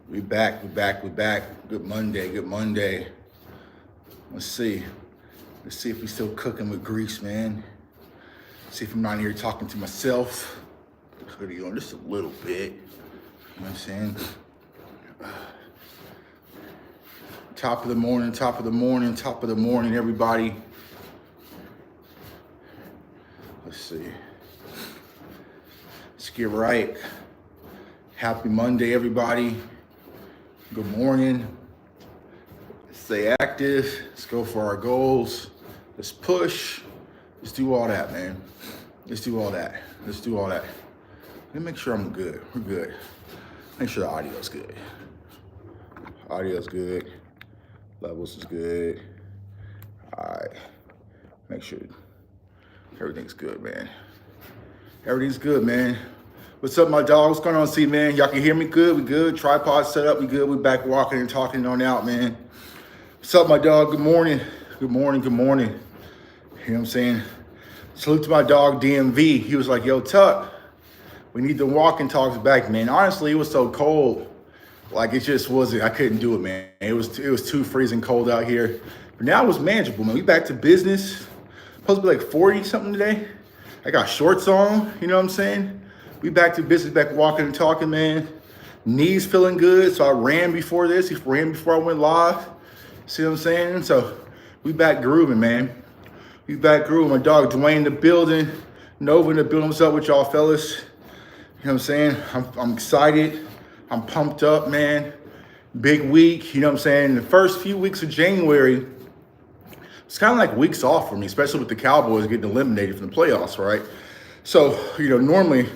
We back. Good Monday. Let's see if we still cooking with grease, man. See if I'm not here talking to myself. Hoodie on just a little bit. You know what I'm saying? Top of the morning, everybody. Let's see. Let's get right. Happy Monday, everybody. Good morning. Stay active. Let's go for our goals. Let's push. Let's do all that, man. Let's do all that. Let me make sure I'm good. We're good. Make sure the audio's good. Audio's good. Levels is good. All right. Make sure everything's good, man. Everything's good, man. What's up, my dog? What's going on, C, man? Y'all can hear me good? We good? Tripod set up, we good? We back walking and talking on out, man. What's up, my dog? Good morning. You know what I'm saying? Salute to my dog, DMV. He was like, yo, Tuck, we need the walking talks back, man. Honestly, it was so cold. Like, it just wasn't, I couldn't do it, man. It was too freezing cold out here. But now it was manageable, man. We back to business. Supposed to be like 40 something today. I got shorts on, you know what I'm saying? We back to business, back walking and talking, man. Knees feeling good, so I ran before this. Ran before I went live. See what I'm saying? So we back grooving, man. We back grooving. My dog Dwayne in the building. Nova in the building. What's up with y'all, fellas? You know what I'm saying? I'm excited. I'm pumped up, man. Big week, you know what I'm saying? The first few weeks of January, it's kind of like weeks off for me, especially with the Cowboys getting eliminated from the playoffs, right? So, normally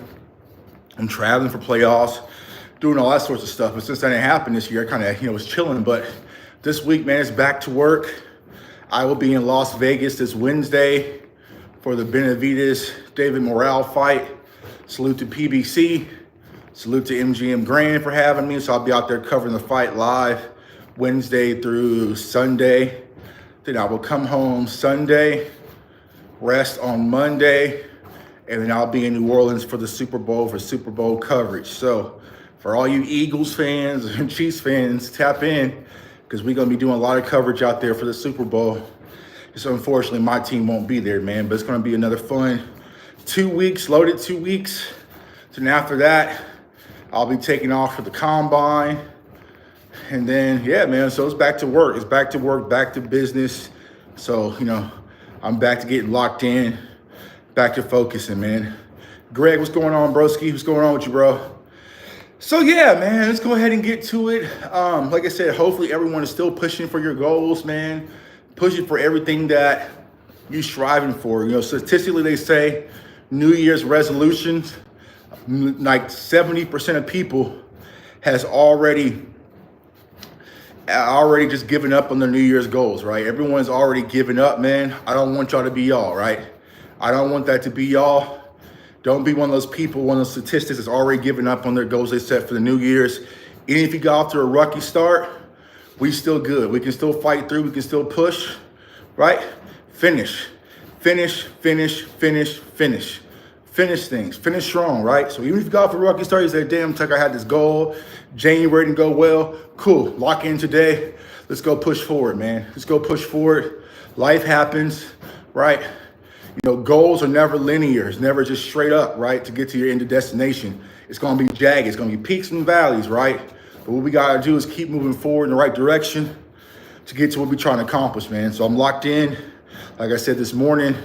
I'm traveling for playoffs, doing all that sorts of stuff. But since that didn't happen this year, I kind of, was chilling. But this week, man, it's back to work. I will be in Las Vegas this Wednesday for the Benavidez David Morale fight. Salute to PBC. Salute to MGM Grand for having me. So I'll be out there covering the fight live Wednesday through Sunday. Then I will come home Sunday, rest on Monday, and then I'll be in New Orleans for the Super Bowl for Super Bowl coverage. So for all you Eagles fans and Chiefs fans, tap in because we're going to be doing a lot of coverage out there for the Super Bowl. So unfortunately, my team won't be there, man, but it's going to be another fun 2 weeks, loaded 2 weeks. So then after that, I'll be taking off for the Combine. And then, yeah, man, so it's back to work. It's back to work, back to business. So, I'm back to getting locked in. Back to focusing, man. Greg, what's going on, broski? What's going on with you, bro? So, yeah, man, let's go ahead and get to it. Like I said, hopefully everyone is still pushing for your goals, man. Pushing for everything that you're striving for. Statistically, they say New Year's resolutions, like 70% of people has already just given up on their New Year's goals, right? Everyone's already given up, man. I don't want y'all to be y'all, right? I don't want that to be y'all. Don't be one of those people, one of those statistics that's already given up on their goals they set for the New Year's. Even if you got off to a rocky start, we still good. We can still fight through. We can still push, right? Finish things. Finish strong, right? So even if you got off a rocky start, you say, damn, Tuck, I had this goal. January didn't go well. Cool. Lock in today. Let's go push forward, man. Let's go push forward. Life happens, right? Goals are never linear. It's never just straight up, right? To get to your end destination. It's going to be jagged. It's going to be peaks and valleys, right? But what we got to do is keep moving forward in the right direction to get to what we're trying to accomplish, man. So I'm locked in. Like I said this morning,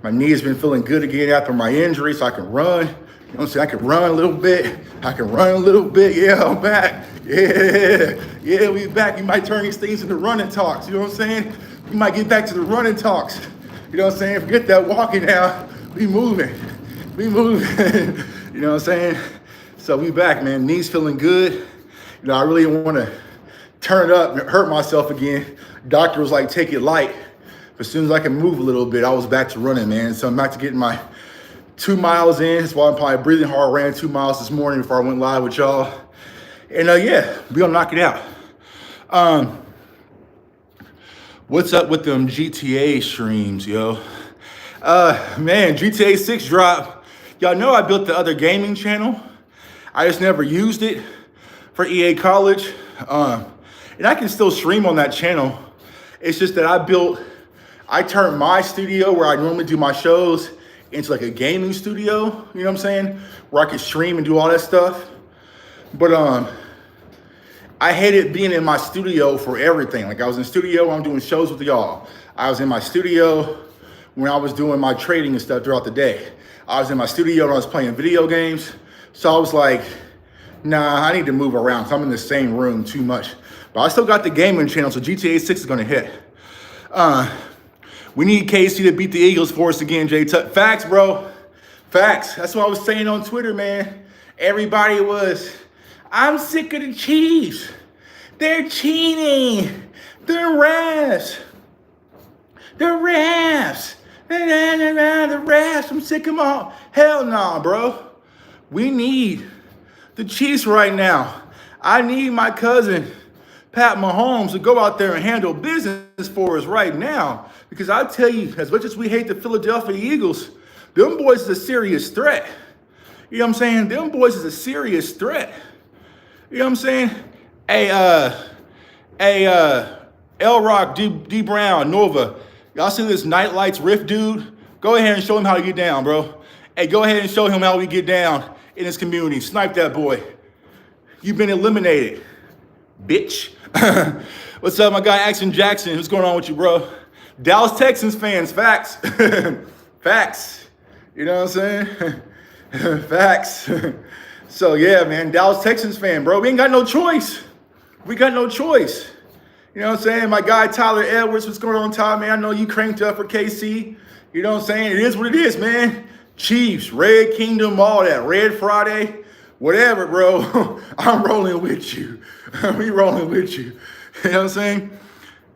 my knee has been feeling good again after my injury, so I can run. You know what I'm saying? I can run a little bit. Yeah, I'm back. Yeah, we back. You might turn these things into running talks. You know what I'm saying? You might get back to the running talks. You know what I'm saying? Forget that walking now. We moving. You know what I'm saying? So we back, man. Knees feeling good. I really want to turn it up and hurt myself again. Doctor was like, take it light. But as soon as I can move a little bit, I was back to running, man. So I'm back to getting my 2 miles in. That's why I'm probably breathing hard. I ran 2 miles this morning before I went live with y'all. And yeah, we gonna knock it out. What's up with them GTA streams, yo? Man, GTA 6 dropped. Y'all know I built the other gaming channel. I just never used it. for EA College. And I can still stream on that channel. It's just that I turned my studio where I normally do my shows into like a gaming studio, you know what I'm saying? Where I can stream and do all that stuff. But I hated being in my studio for everything. Like I was in studio when I'm doing shows with y'all. I was in my studio when I was doing my trading and stuff throughout the day. I was in my studio when I was playing video games. So I was like, nah, I need to move around. So I'm in the same room too much. But I still got the gaming channel, so GTA 6 is gonna hit. We need KC to beat the Eagles for us again, Jay. Facts, bro. Facts. That's what I was saying on Twitter, man. Everybody was, I'm sick of the Chiefs. They're cheating. They're refs. They're refs. The refs. I'm sick of them all. Hell nah, bro. We need the Chiefs right now. I need my cousin, Pat Mahomes, to go out there and handle business for us right now. Because I tell you, as much as we hate the Philadelphia Eagles, them boys is a serious threat. You know what I'm saying? Them boys is a serious threat. You know what I'm saying? L-Rock, D Brown, Nova. Y'all see this Nightlights Riff dude? Go ahead and show him how to get down, bro. Hey, go ahead and show him how we get down in this community. Snipe that boy. You've been eliminated, bitch. What's up, my guy, Action Jackson? What's going on with you, bro? Dallas Texans fans, facts. Facts. You know what I'm saying? Facts. So, yeah, man, Dallas Texans fan, bro. We ain't got no choice. We got no choice. You know what I'm saying? My guy, Tyler Edwards, what's going on, Ty, man? I know you cranked up for KC. You know what I'm saying? It is what it is, man. Chiefs, Red Kingdom, all that. Red Friday, whatever, bro. I'm rolling with you. We rolling with you. You know what I'm saying?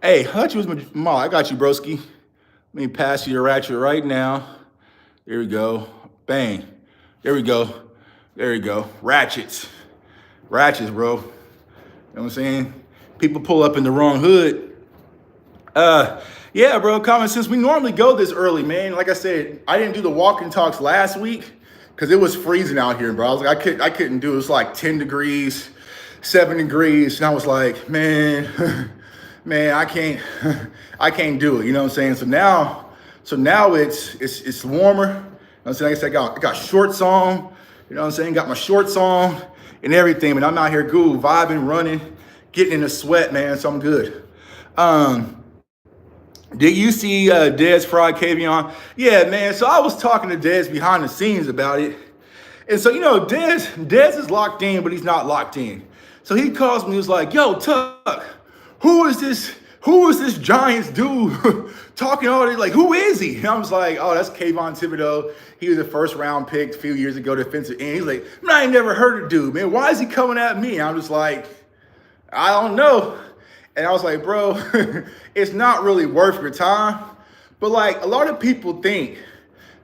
Hey, I thought you was my mom. I got you, broski. Let me pass you your ratchet right now. There we go. Bang. There we go. There we go. Ratchets. Ratchets, bro. You know what I'm saying? People pull up in the wrong hood. Yeah, bro, common sense. We normally go this early, man. Like I said, I didn't do the walking talks last week because it was freezing out here, bro. I was like, I couldn't do it. It was like 10 degrees, 7 degrees. And I was like, man, I can't do it. You know what I'm saying? So now it's warmer. You know what I'm saying? Like I said, I got shorts on. You know what I'm saying? Got my shorts on and everything. But I'm out here vibing, running, getting in the sweat, man. So I'm good. Did you see Dez Fried Kavion? Yeah, man. So I was talking to Dez behind the scenes about it. And so, you know, Dez is locked in, but he's not locked in. So he calls me, he was like, yo, Tuck, who is this Giants dude talking all this? Like, who is he? And I was like, oh, that's Kayvon Thibodeau. He was a first round pick a few years ago, defensive end. He's like, man, I ain't never heard of dude, man. Why is he coming at me? And I'm just like, I don't know. And I was like, bro, it's not really worth your time. But like a lot of people think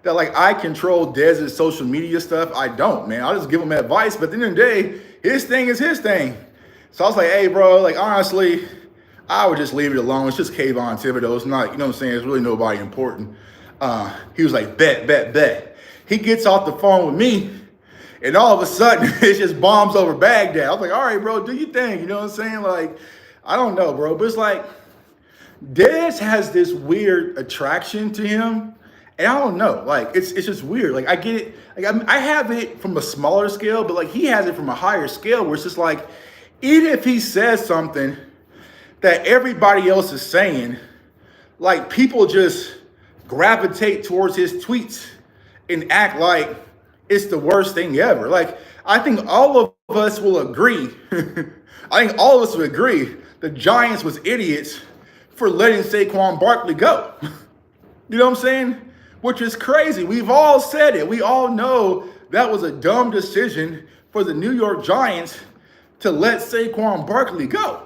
that like I control Dez's social media stuff. I don't, man. I'll just give him advice. But at the end of the day, his thing is his thing. So I was like, hey, bro, like honestly, I would just leave it alone. It's just Kayvon Thibodeau. It's not, you know what I'm saying? It's really nobody important. He was like, bet. He gets off the phone with me. And all of a sudden, it's just bombs over Baghdad. I was like, all right, bro, do your thing. You know what I'm saying? Like, I don't know, bro. But it's like, Dez has this weird attraction to him. And I don't know. Like, it's just weird. Like, I get it. Like, I have it from a smaller scale, but, like, he has it from a higher scale where it's just like, even if he says something that everybody else is saying, like, people just gravitate towards his tweets and act like it's the worst thing ever. Like, I think all of us will agree. I think all of us will agree the Giants was idiots for letting Saquon Barkley go. You know what I'm saying? Which is crazy. We've all said it. We all know that was a dumb decision for the New York Giants to let Saquon Barkley go.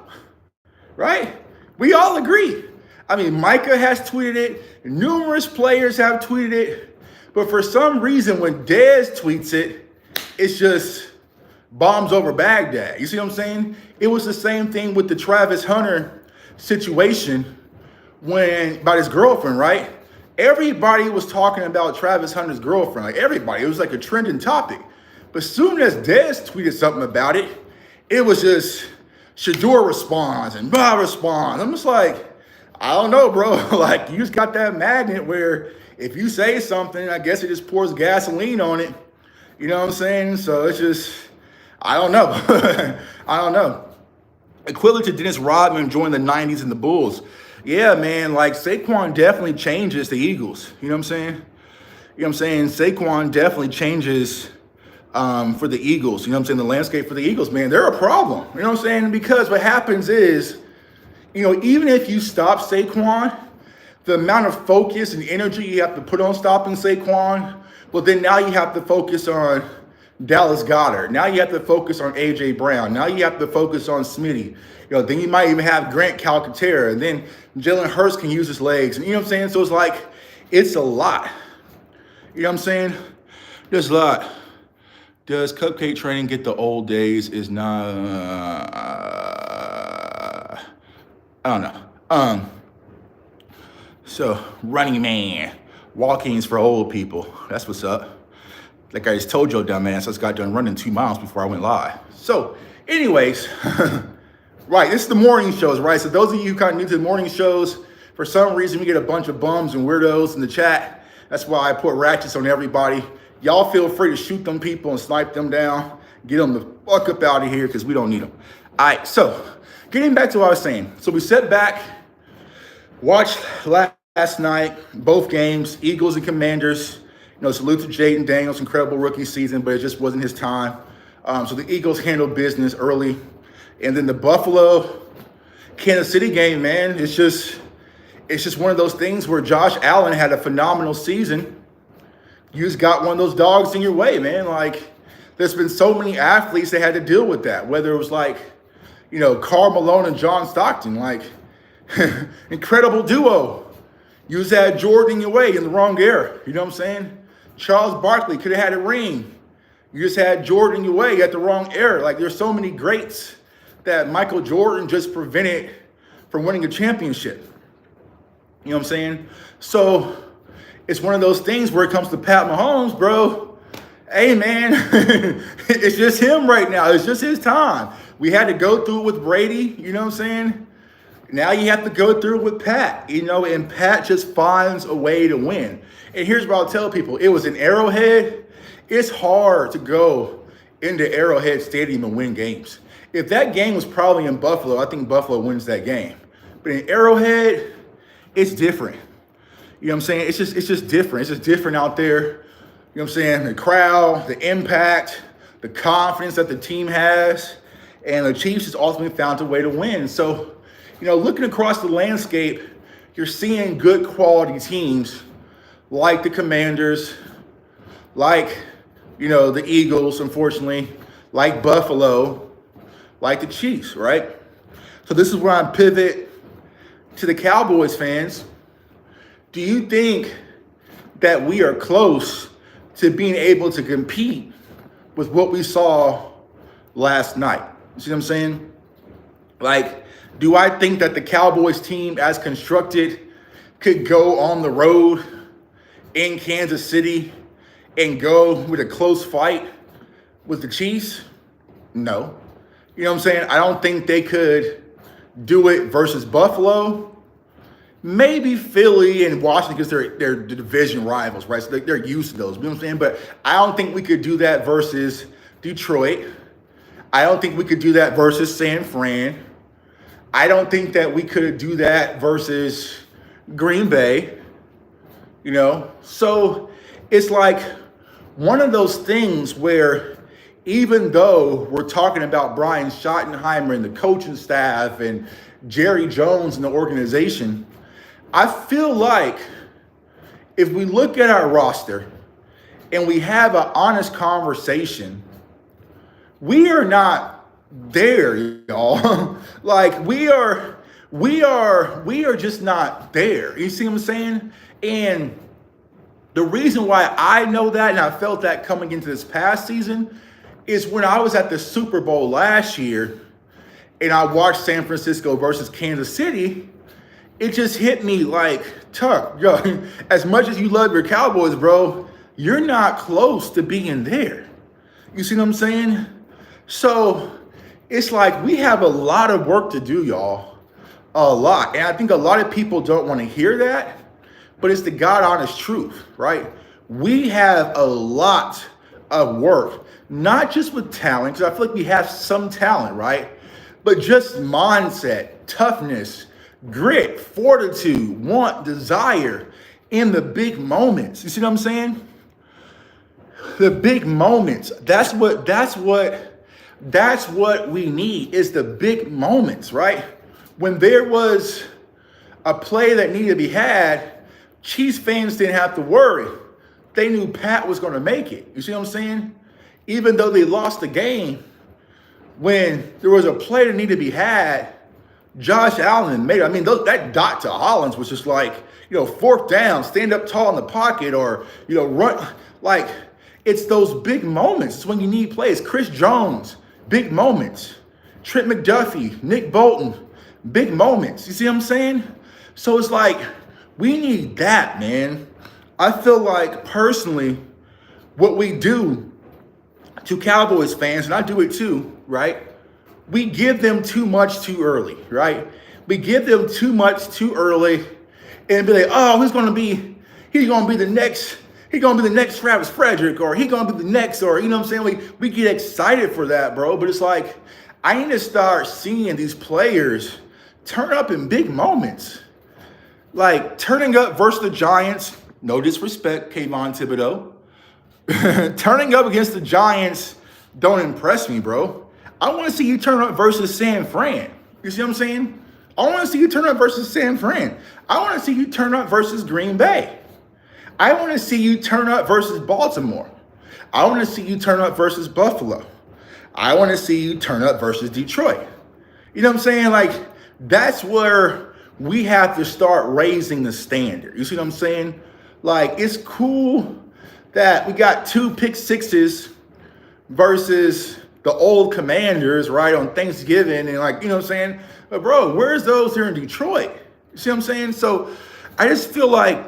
Right? We all agree. I mean, Micah has tweeted it. Numerous players have tweeted it. But for some reason, when Dez tweets it, it's just bombs over Baghdad. You see what I'm saying? It was the same thing with the Travis Hunter situation about his girlfriend, right? Everybody was talking about Travis Hunter's girlfriend. Like everybody. It was like a trending topic. But soon as Dez tweeted something about it, it was just Shador responds and Bob responds. I'm just like, I don't know, bro. Like, you just got that magnet where if you say something, I guess it just pours gasoline on it. You know what I'm saying? So it's just, I don't know. I don't know. Equivalent to Dennis Rodman joining the 90s and the Bulls. Yeah, man, like Saquon definitely changes the Eagles. You know what I'm saying? You know what I'm saying? Saquon definitely changes for the Eagles. You know what I'm saying? The landscape for the Eagles, man, they're a problem. You know what I'm saying? Because what happens is, you know, even if you stop Saquon, the amount of focus and energy you have to put on stopping Saquon, well, then now you have to focus on Dallas Goedert. Now you have to focus on A.J. Brown. Now you have to focus on Smitty. You know, then you might even have Grant Calcaterra. And then Jalen Hurts can use his legs. And you know what I'm saying? So it's like, it's a lot. You know what I'm saying? There's a lot. Does cupcake training get the old days? Is not, I don't know. So Running Man, walk-ins for old people. That's what's up. Like I just told your dumbass, I just got done running 2 miles before I went live. So anyways, right, this is the morning shows, right? So those of you who kind of new to the morning shows, for some reason we get a bunch of bums and weirdos in the chat. That's why I put ratchets on everybody. Y'all feel free to shoot them people and snipe them down. Get them the fuck up out of here because we don't need them. All right, so getting back to what I was saying. So we sat back, watched last night, both games, Eagles and Commanders. You know, salute to Jaden Daniels, incredible rookie season, but it just wasn't his time. So the Eagles handled business early. And then the Buffalo Kansas City game, man, it's just one of those things where Josh Allen had a phenomenal season. You just got one of those dogs in your way, man. Like, there's been so many athletes that had to deal with that, whether it was like, you know, Karl Malone and John Stockton, like, incredible duo. You just had Jordan in your way in the wrong era. You know what I'm saying? Charles Barkley could have had a ring. You just had Jordan in your way at the wrong era. Like, there's so many greats that Michael Jordan just prevented from winning a championship. You know what I'm saying? So it's one of those things where it comes to Pat Mahomes, bro. Hey, man, it's just him right now. It's just his time. We had to go through it with Brady. You know what I'm saying? Now you have to go through it with Pat, you know, and Pat just finds a way to win. And here's what I'll tell people. It was in Arrowhead. It's hard to go into Arrowhead Stadium and win games. If that game was probably in Buffalo, I think Buffalo wins that game. But in Arrowhead, it's different. You know what I'm saying? It's just different. It's just different out there. You know what I'm saying? The crowd, the impact, the confidence that the team has. And the Chiefs just ultimately found a way to win. So, you know, looking across the landscape, you're seeing good quality teams like the Commanders, like, you know, the Eagles, unfortunately, like Buffalo, like the Chiefs, right? So this is where I pivot to the Cowboys fans. Do you think that we are close to being able to compete with what we saw last night? You see what I'm saying? Like, do I think that the Cowboys team as constructed could go on the road in Kansas City and go with a close fight with the Chiefs? No. You know what I'm saying? I don't think they could do it versus Buffalo. Maybe Philly and Washington because they're the division rivals, right? So they're used to those. You know what I'm saying? But I don't think we could do that versus Detroit. I don't think we could do that versus San Fran. I don't think that we could do that versus Green Bay, you know? So it's like one of those things where even though we're talking about Brian Schottenheimer and the coaching staff and Jerry Jones and the organization, I feel like if we look at our roster and we have an honest conversation, we are not there, y'all. Like we are just not there. You see what I'm saying? And the reason why I know that and I felt that coming into this past season is when I was at the Super Bowl last year and I watched San Francisco versus Kansas City, it just hit me like, Tuck, yo, as much as you love your Cowboys, bro, you're not close to being there. You see what I'm saying? So it's like we have a lot of work to do, y'all. A lot. And I think a lot of people don't want to hear that, but it's the God honest truth, right? We have a lot of work, not just with talent, because I feel like we have some talent, right? But just mindset, toughness, grit, fortitude, want, desire in the big moments. You see what I'm saying? The big moments. That's what we need, is the big moments, right? When there was a play that needed to be had, Chiefs fans didn't have to worry. They knew Pat was going to make it. You see what I'm saying? Even though they lost the game, when there was a play that needed to be had, Josh Allen made it. I mean, that dot to Hollins was just like, fourth down, stand up tall in the pocket, or, run. Like, it's those big moments. It's when you need plays. Chris Jones, big moments. Trent McDuffie, Nick Bolton, big moments. You see what I'm saying? So it's like, we need that, man. I feel like, personally, what we do to Cowboys fans, and I do it too, right? We give them too much too early, right? We give them too much too early and be like, oh, he's gonna be the next Travis Frederick, or he's gonna be the next, or you know what I'm saying? We get excited for that, bro. But it's like, I need to start seeing these players turn up in big moments. Like turning up versus the Giants, no disrespect, Kayvon Thibodeau. Turning up against the Giants don't impress me, bro. I want to see you turn up versus San Fran. You see what I'm saying? I want to see you turn up versus San Fran. I want to see you turn up versus Green Bay. I want to see you turn up versus Baltimore. I want to see you turn up versus Buffalo. I want to see you turn up versus Detroit. You know what I'm saying? Like, that's where we have to start raising the standard. You see what I'm saying? Like, it's cool that we got 2 pick sixes versus the old Commanders, right, on Thanksgiving, and like, you know what I'm saying? But bro, where's those here in Detroit? You see what I'm saying? So I just feel like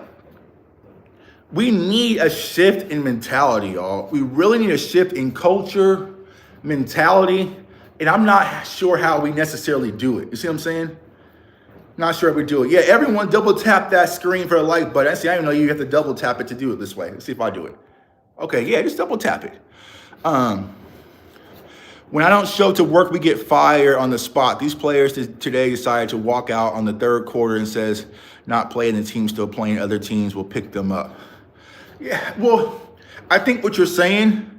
we need a shift in mentality, y'all. We really need a shift in culture, mentality, and I'm not sure how we necessarily do it. You see what I'm saying? Not sure if we do it. Yeah, everyone double tap that screen for the like button. See, I didn't know you have to double tap it to do it this way. Let's see if I do it. Okay, yeah, just double tap it. When I don't show to work, we get fired on the spot. These players today decided to walk out on the third quarter and says, not playing, the team still playing, other teams will pick them up. Yeah, well, I think what you're saying,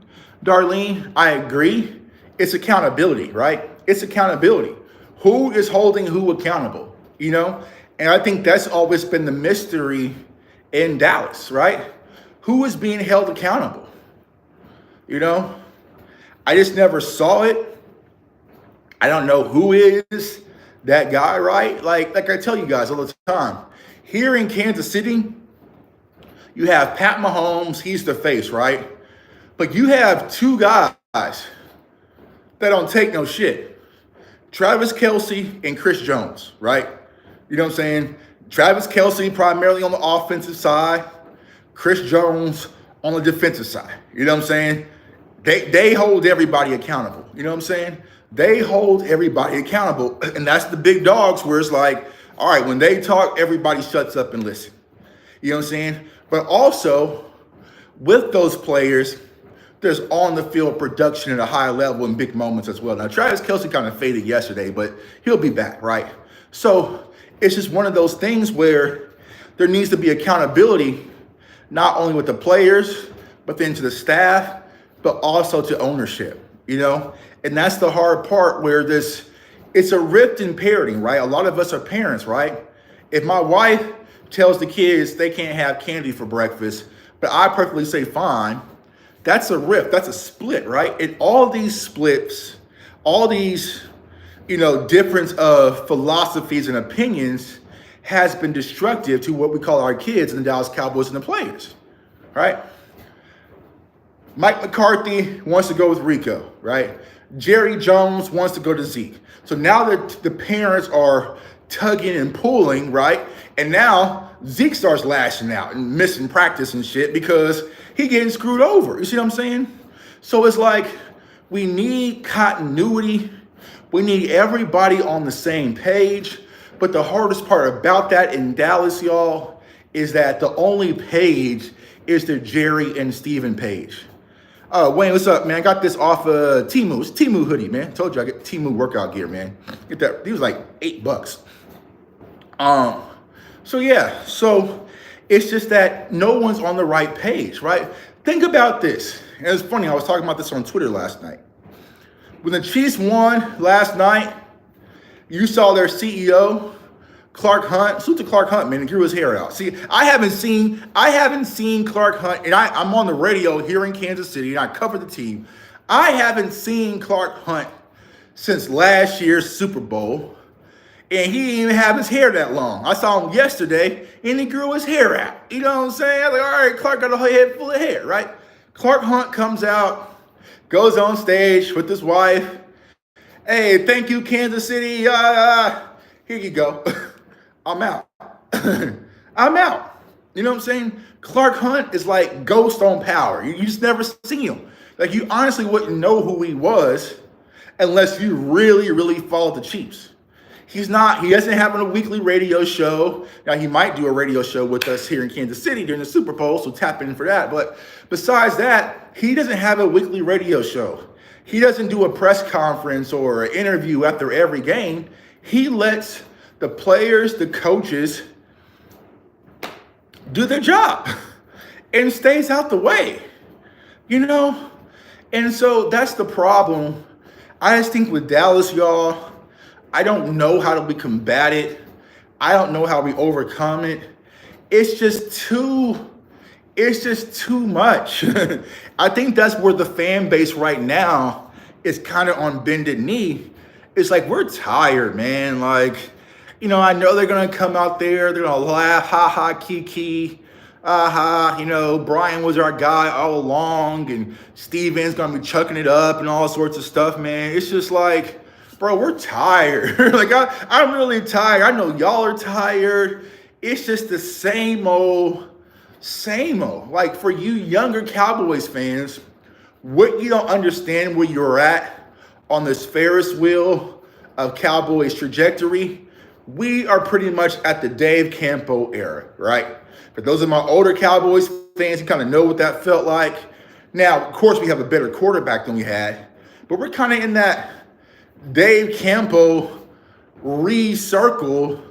Darlene, I agree. It's accountability, right? It's accountability. Who is holding who accountable, you know? And I think that's always been the mystery in Dallas, right? Who is being held accountable, you know? I just never saw it. I don't know who is that guy, right? Like I tell you guys all the time, here in Kansas City, you have Pat Mahomes, he's the face, right? But you have 2 guys that don't take no shit. Travis Kelce and Chris Jones, right? You know what I'm saying? Travis Kelce primarily on the offensive side, Chris Jones on the defensive side. You know what I'm saying? They hold everybody accountable. You know what I'm saying? They hold everybody accountable. And that's the big dogs where it's like, all right, when they talk, everybody shuts up and listen. You know what I'm saying? But also, with those players, there's on the field production at a high level in big moments as well. Now, Travis Kelce kind of faded yesterday, but he'll be back, right? So it's just one of those things where there needs to be accountability, not only with the players, but then to the staff, but also to ownership, you know? And that's the hard part where it's a rift in parenting, right? A lot of us are parents, right? If my wife tells the kids they can't have candy for breakfast, but I perfectly say fine, that's a rift, that's a split, right? And all these splits, all these, difference of philosophies and opinions has been destructive to what we call our kids and the Dallas Cowboys and the players, right? Mike McCarthy wants to go with Rico, right? Jerry Jones wants to go to Zeke. So now that the parents are tugging and pulling, right? And now Zeke starts lashing out and missing practice and shit because he getting screwed over. You see what I'm saying? So it's like we need continuity. We need everybody on the same page. But the hardest part about that in Dallas, y'all, is that the only page is the Jerry and Steven page. Wayne, what's up, man? I got this off Temu. It's Temu hoodie, man. Told you I get Temu workout gear, man. Get that. He was like $8. So yeah, so it's just that no one's on the right page, right? Think about this. And it's funny, I was talking about this on Twitter last night. When the Chiefs won last night, you saw their CEO, Clark Hunt. Salute to Clark Hunt, man, and grew his hair out. See, I haven't seen Clark Hunt, and I'm on the radio here in Kansas City, and I cover the team. I haven't seen Clark Hunt since last year's Super Bowl, and he didn't even have his hair that long. I saw him yesterday, and he grew his hair out. You know what I'm saying? I was like, all right, Clark got a head full of hair, right? Clark Hunt comes out, goes on stage with his wife. Hey, thank you, Kansas City. Here you go. I'm out. I'm out. You know what I'm saying? Clark Hunt is like Ghost on Power. You just never see him. Like, you honestly wouldn't know who he was unless you really, really followed the Chiefs. He doesn't have a weekly radio show. Now, he might do a radio show with us here in Kansas City during the Super Bowl, so tap in for that. But besides that, he doesn't have a weekly radio show. He doesn't do a press conference or an interview after every game. He lets the players, the coaches, do their job and stays out the way, you know? And so that's the problem. I just think with Dallas, y'all, I don't know how we combat it. I don't know how we overcome it. It's just too much. I think that's where the fan base right now is kind of on bended knee. It's like, we're tired, man. Like, you know, I know they're going to come out there. They're going to laugh, ha ha, kiki. You know, Brian was our guy all along, and Steven's going to be chucking it up and all sorts of stuff, man. It's just like, bro, we're tired. Like, I'm really tired. I know y'all are tired. It's just the same old. Like, for you younger Cowboys fans, what you don't understand where you're at on this Ferris wheel of Cowboys trajectory, we are pretty much at the Dave Campo era, right? For those of my older Cowboys fans, you kind of know what that felt like. Now, of course, we have a better quarterback than we had, but we're kind of in that Dave Campo recircle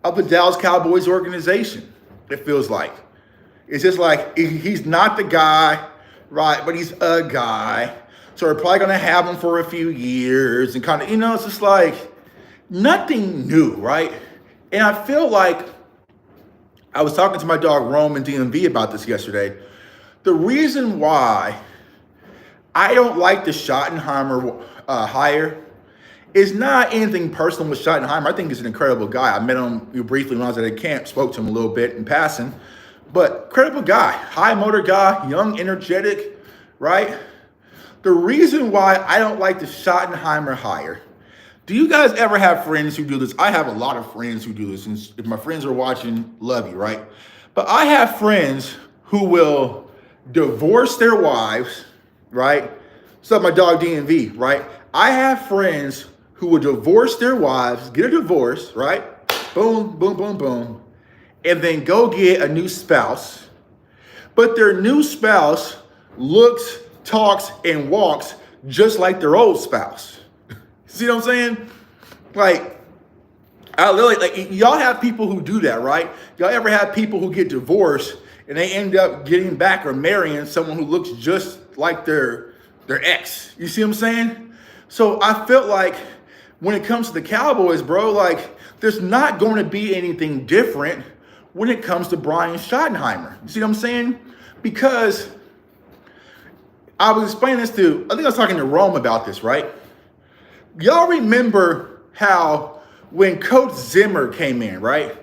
of the Dallas Cowboys organization, it feels like. It's just like, he's not the guy, right, but he's a guy. So we're probably going to have him for a few years and kind of, you know, it's just like nothing new, right? And I feel like I was talking to my dog Rome in DMV about this yesterday. The reason why I don't like the Schottenheimer hire is not anything personal with Schottenheimer. I think he's an incredible guy. I met him briefly when I was at a camp, spoke to him a little bit in passing. But incredible guy, high motor guy, young, energetic, right? The reason why I don't like the Schottenheimer hire, do you guys ever have friends who do this? I have a lot of friends who do this. And if my friends are watching, love you, right? But I have friends who will divorce their wives, right? So my dog DMV, right? I have friends who will divorce their wives, get a divorce, right? Boom, boom, boom, boom. And then go get a new spouse. But their new spouse looks, talks, and walks just like their old spouse. See what I'm saying? Like, I literally, like, y'all have people who do that, right? Y'all ever have people who get divorced and they end up getting back or marrying someone who looks just like their ex? You see what I'm saying? So I felt like when it comes to the Cowboys, bro, like, there's not going to be anything different when it comes to Brian Schottenheimer. You see what I'm saying? Because I was explaining this I think I was talking to Rome about this, right? Y'all remember how when Coach Zimmer came in, right?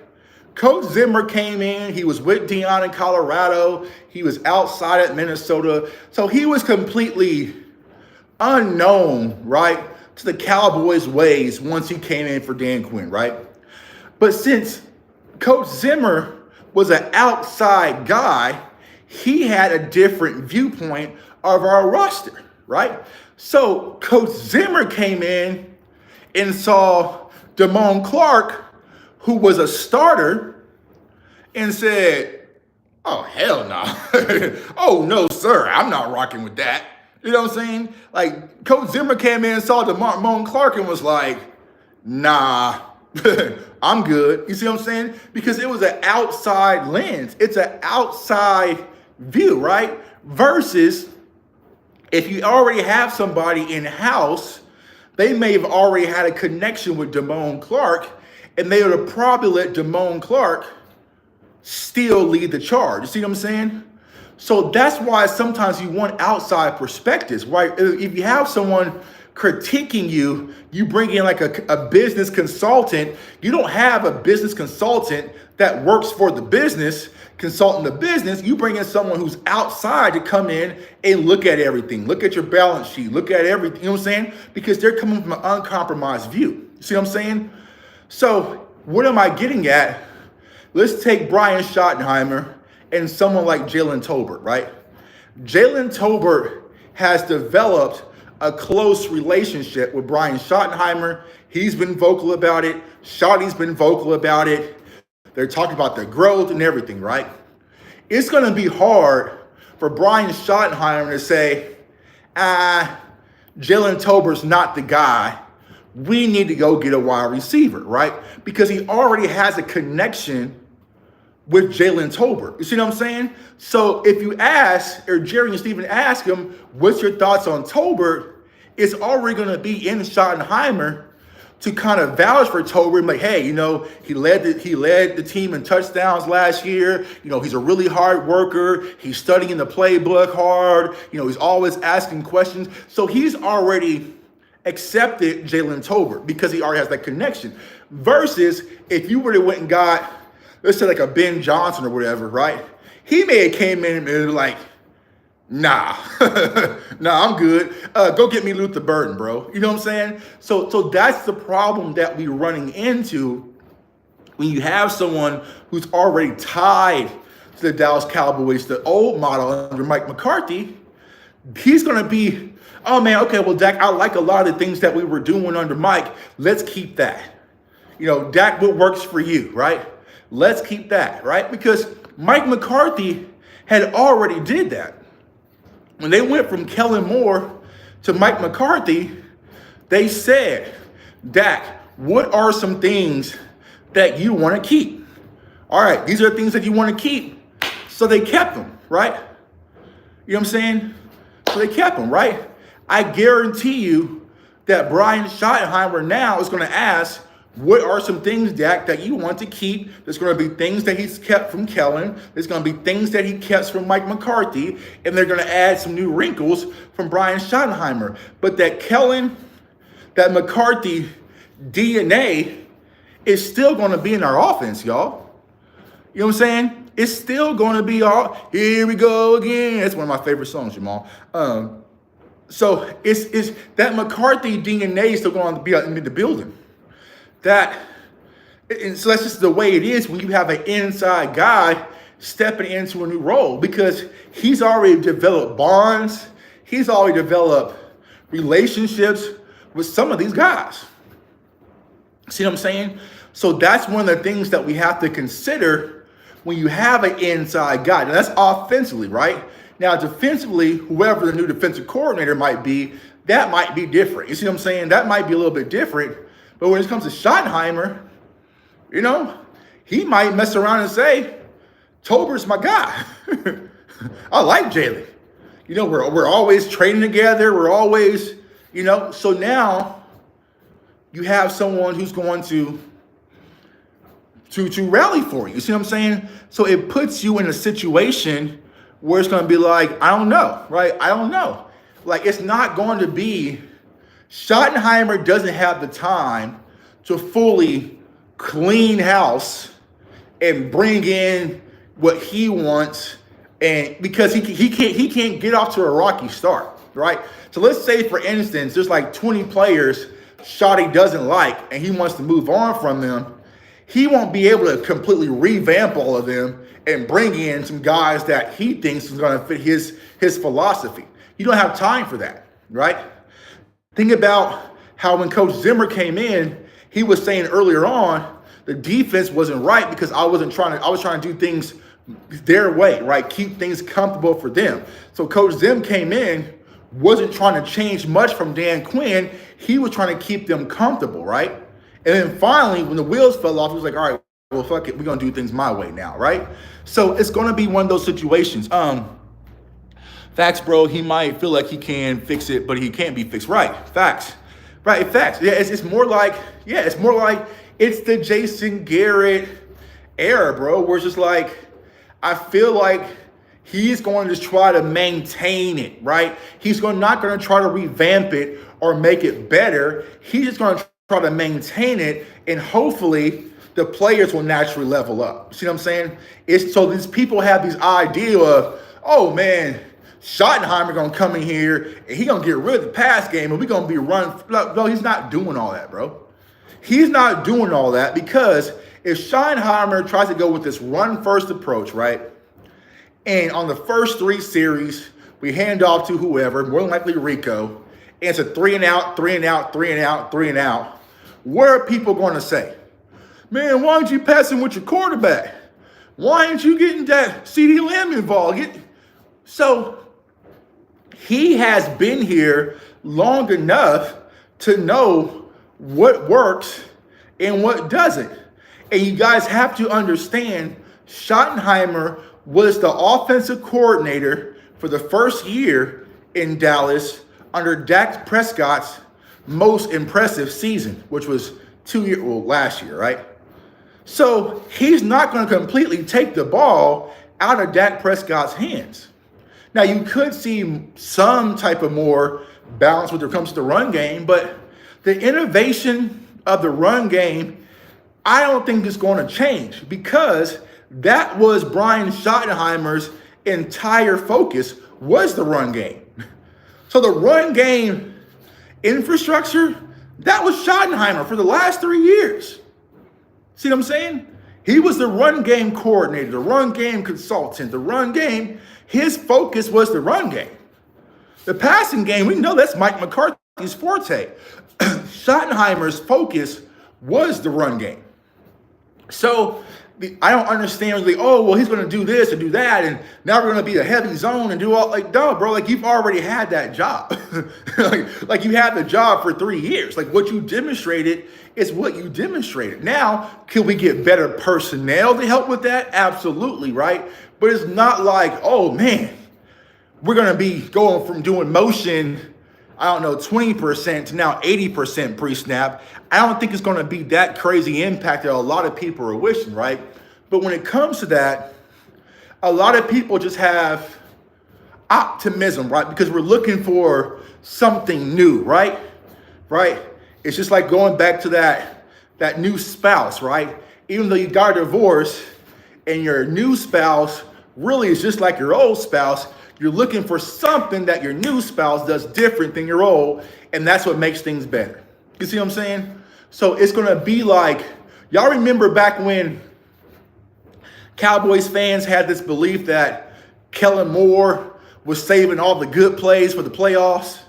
Coach Zimmer came in, he was with Deion in Colorado, he was outside at Minnesota, so he was completely unknown, right, to the Cowboys' ways once he came in for Dan Quinn, right? But since Coach Zimmer was an outside guy, he had a different viewpoint of our roster, right? So Coach Zimmer came in and saw Damone Clark, who was a starter, and said, oh, hell no. Oh, no, sir, I'm not rocking with that. You know what I'm saying? Like, Coach Zimmer came in and saw Damone Clark and was like, nah, I'm good. You see what I'm saying? Because it was an outside lens. It's an outside view, right? Versus if you already have somebody in-house, they may have already had a connection with Damone Clark, and they would have probably let Damone Clark still lead the charge. You see what I'm saying? So that's why sometimes you want outside perspectives, right? If you have someone critiquing you, you bring in like a business consultant. You don't have a business consultant that works for the business, consulting the business. You bring in someone who's outside to come in and look at everything, look at your balance sheet, look at everything, you know what I'm saying? Because they're coming from an uncompromised view. You see what I'm saying? So what am I getting at? Let's take Brian Schottenheimer and someone like Jalen Tolbert, right? Jalen Tolbert has developed a close relationship with Brian Schottenheimer. He's been vocal about it. Schotty's been vocal about it. They're talking about their growth and everything, right? It's going to be hard for Brian Schottenheimer to say, Jalen Tolbert's not the guy. We need to go get a wide receiver, right? Because he already has a connection with Jalen Tolbert. You see what I'm saying? So if you ask, or Jerry and Steven ask him, what's your thoughts on Tolbert? It's already going to be in Schottenheimer to kind of vouch for Tolbert and like, hey, you know, he led the team in touchdowns last year. You know, he's a really hard worker. He's studying the playbook hard. You know, he's always asking questions. So he's already accepted Jalen Tolbert because he already has that connection. Versus if you were to went and got, let's say like a Ben Johnson or whatever, right? He may have came in and was like, nah, I'm good. Go get me Luther Burden, bro. You know what I'm saying? So that's the problem that we're running into when you have someone who's already tied to the Dallas Cowboys, the old model under Mike McCarthy. He's going to be, oh man, okay, well, Dak, I like a lot of the things that we were doing under Mike. Let's keep that. You know, Dak, what works for you, right? Let's keep that, right? Because Mike McCarthy had already did that. When they went from Kellen Moore to Mike McCarthy, they said, Dak, what are some things that you want to keep? All right, these are things that you want to keep. So they kept them, right? You know what I'm saying? So they kept them, right? I guarantee you that Brian Schottenheimer now is going to ask, what are some things, Dak, that you want to keep? There's going to be things that he's kept from Kellen. There's going to be things that he kept from Mike McCarthy. And they're going to add some new wrinkles from Brian Schottenheimer. But that Kellen, that McCarthy DNA is still going to be in our offense, y'all. You know what I'm saying? It's still going to be all, here we go again. That's one of my favorite songs, Jamal. So it's that McCarthy DNA is still going to be in the building. So that's just the way it is when you have an inside guy stepping into a new role, because he's already developed bonds. He's already developed relationships with some of these guys. See what I'm saying? So that's one of the things that we have to consider when you have an inside guy. Now that's offensively, right? Now defensively, whoever the new defensive coordinator might be, that might be different. You see what I'm saying? That might be a little bit different. But when it comes to Schottenheimer, you know, he might mess around and say, Tolbert's my guy. I like Jalen. You know, we're always training together. We're always, you know. So now you have someone who's going to rally for you. You see what I'm saying? So it puts you in a situation where it's going to be like, I don't know, right? I don't know. Like, it's not going to be, Schottenheimer doesn't have the time to fully clean house and bring in what he wants, and because he can't get off to a rocky start, right? So let's say, for instance, there's like 20 players Schotty doesn't like and he wants to move on from them. He won't be able to completely revamp all of them and bring in some guys that he thinks is going to fit his philosophy. You don't have time for that, right? Think about how when Coach Zimmer came in, he was saying earlier on, the defense wasn't right because I was trying to do things their way, right? Keep things comfortable for them. So Coach Zim came in, wasn't trying to change much from Dan Quinn. He was trying to keep them comfortable, right? And then finally, when the wheels fell off, he was like, all right, well, fuck it. We're going to do things my way now, right? So it's going to be one of those situations. Facts, bro. He might feel like he can fix it, but he can't be fixed. Right. Facts. Right. Facts. Yeah, it's more like it's the Jason Garrett era, bro, where it's just like, I feel like he's going to just try to maintain it, right? He's not going to try to revamp it or make it better. He's just going to try to maintain it, and hopefully the players will naturally level up. See what I'm saying? It's so these people have this idea of, oh man, Schottenheimer gonna come in here and he gonna get rid of the pass game and we gonna be run. No, he's not doing all that, bro. He's not doing all that, because if Schottenheimer tries to go with this run-first approach, right? And on the first 3 series, we hand off to whoever, more than likely Rico, and it's a 3 and out, 3 and out, 3 and out, 3 and out. What are people going to say? Man, why aren't you passing with your quarterback? Why aren't you getting that CD Lamb involved? So he has been here long enough to know what works and what doesn't. And you guys have to understand, Schottenheimer was the offensive coordinator for the first year in Dallas under Dak Prescott's most impressive season, which was last year, right? So he's not going to completely take the ball out of Dak Prescott's hands. Now, you could see some type of more balance when it comes to the run game, but the innovation of the run game, I don't think is going to change, because that was Brian Schottenheimer's entire focus, was the run game. So the run game infrastructure, that was Schottenheimer for the last 3 years. See what I'm saying? He was the run game coordinator, the run game consultant, the run game. His focus was the run game. The passing game, we know that's Mike McCarthy's forte. Schottenheimer's focus was the run game. So I don't understand, he's going to do this and do that, and now we're going to be a heavy zone and do all, no, bro, you've already had that job. like you had the job for 3 years. What you demonstrated is what you demonstrated. Now, can we get better personnel to help with that? Absolutely, right? But it's not like, oh man, we're going to be going from doing motion, 20% to now 80% pre-snap. I don't think it's going to be that crazy impact that a lot of people are wishing, right? But when it comes to that, a lot of people just have optimism, right? Because we're looking for something new, right? Right? It's just like going back to that new spouse, right? Even though you got a divorce and your new spouse really is just like your old spouse, you're looking for something that your new spouse does different than your old, and that's what makes things better. You see what I'm saying? So it's going to be like, y'all remember back when Cowboys fans had this belief that Kellen Moore was saving all the good plays for the playoffs?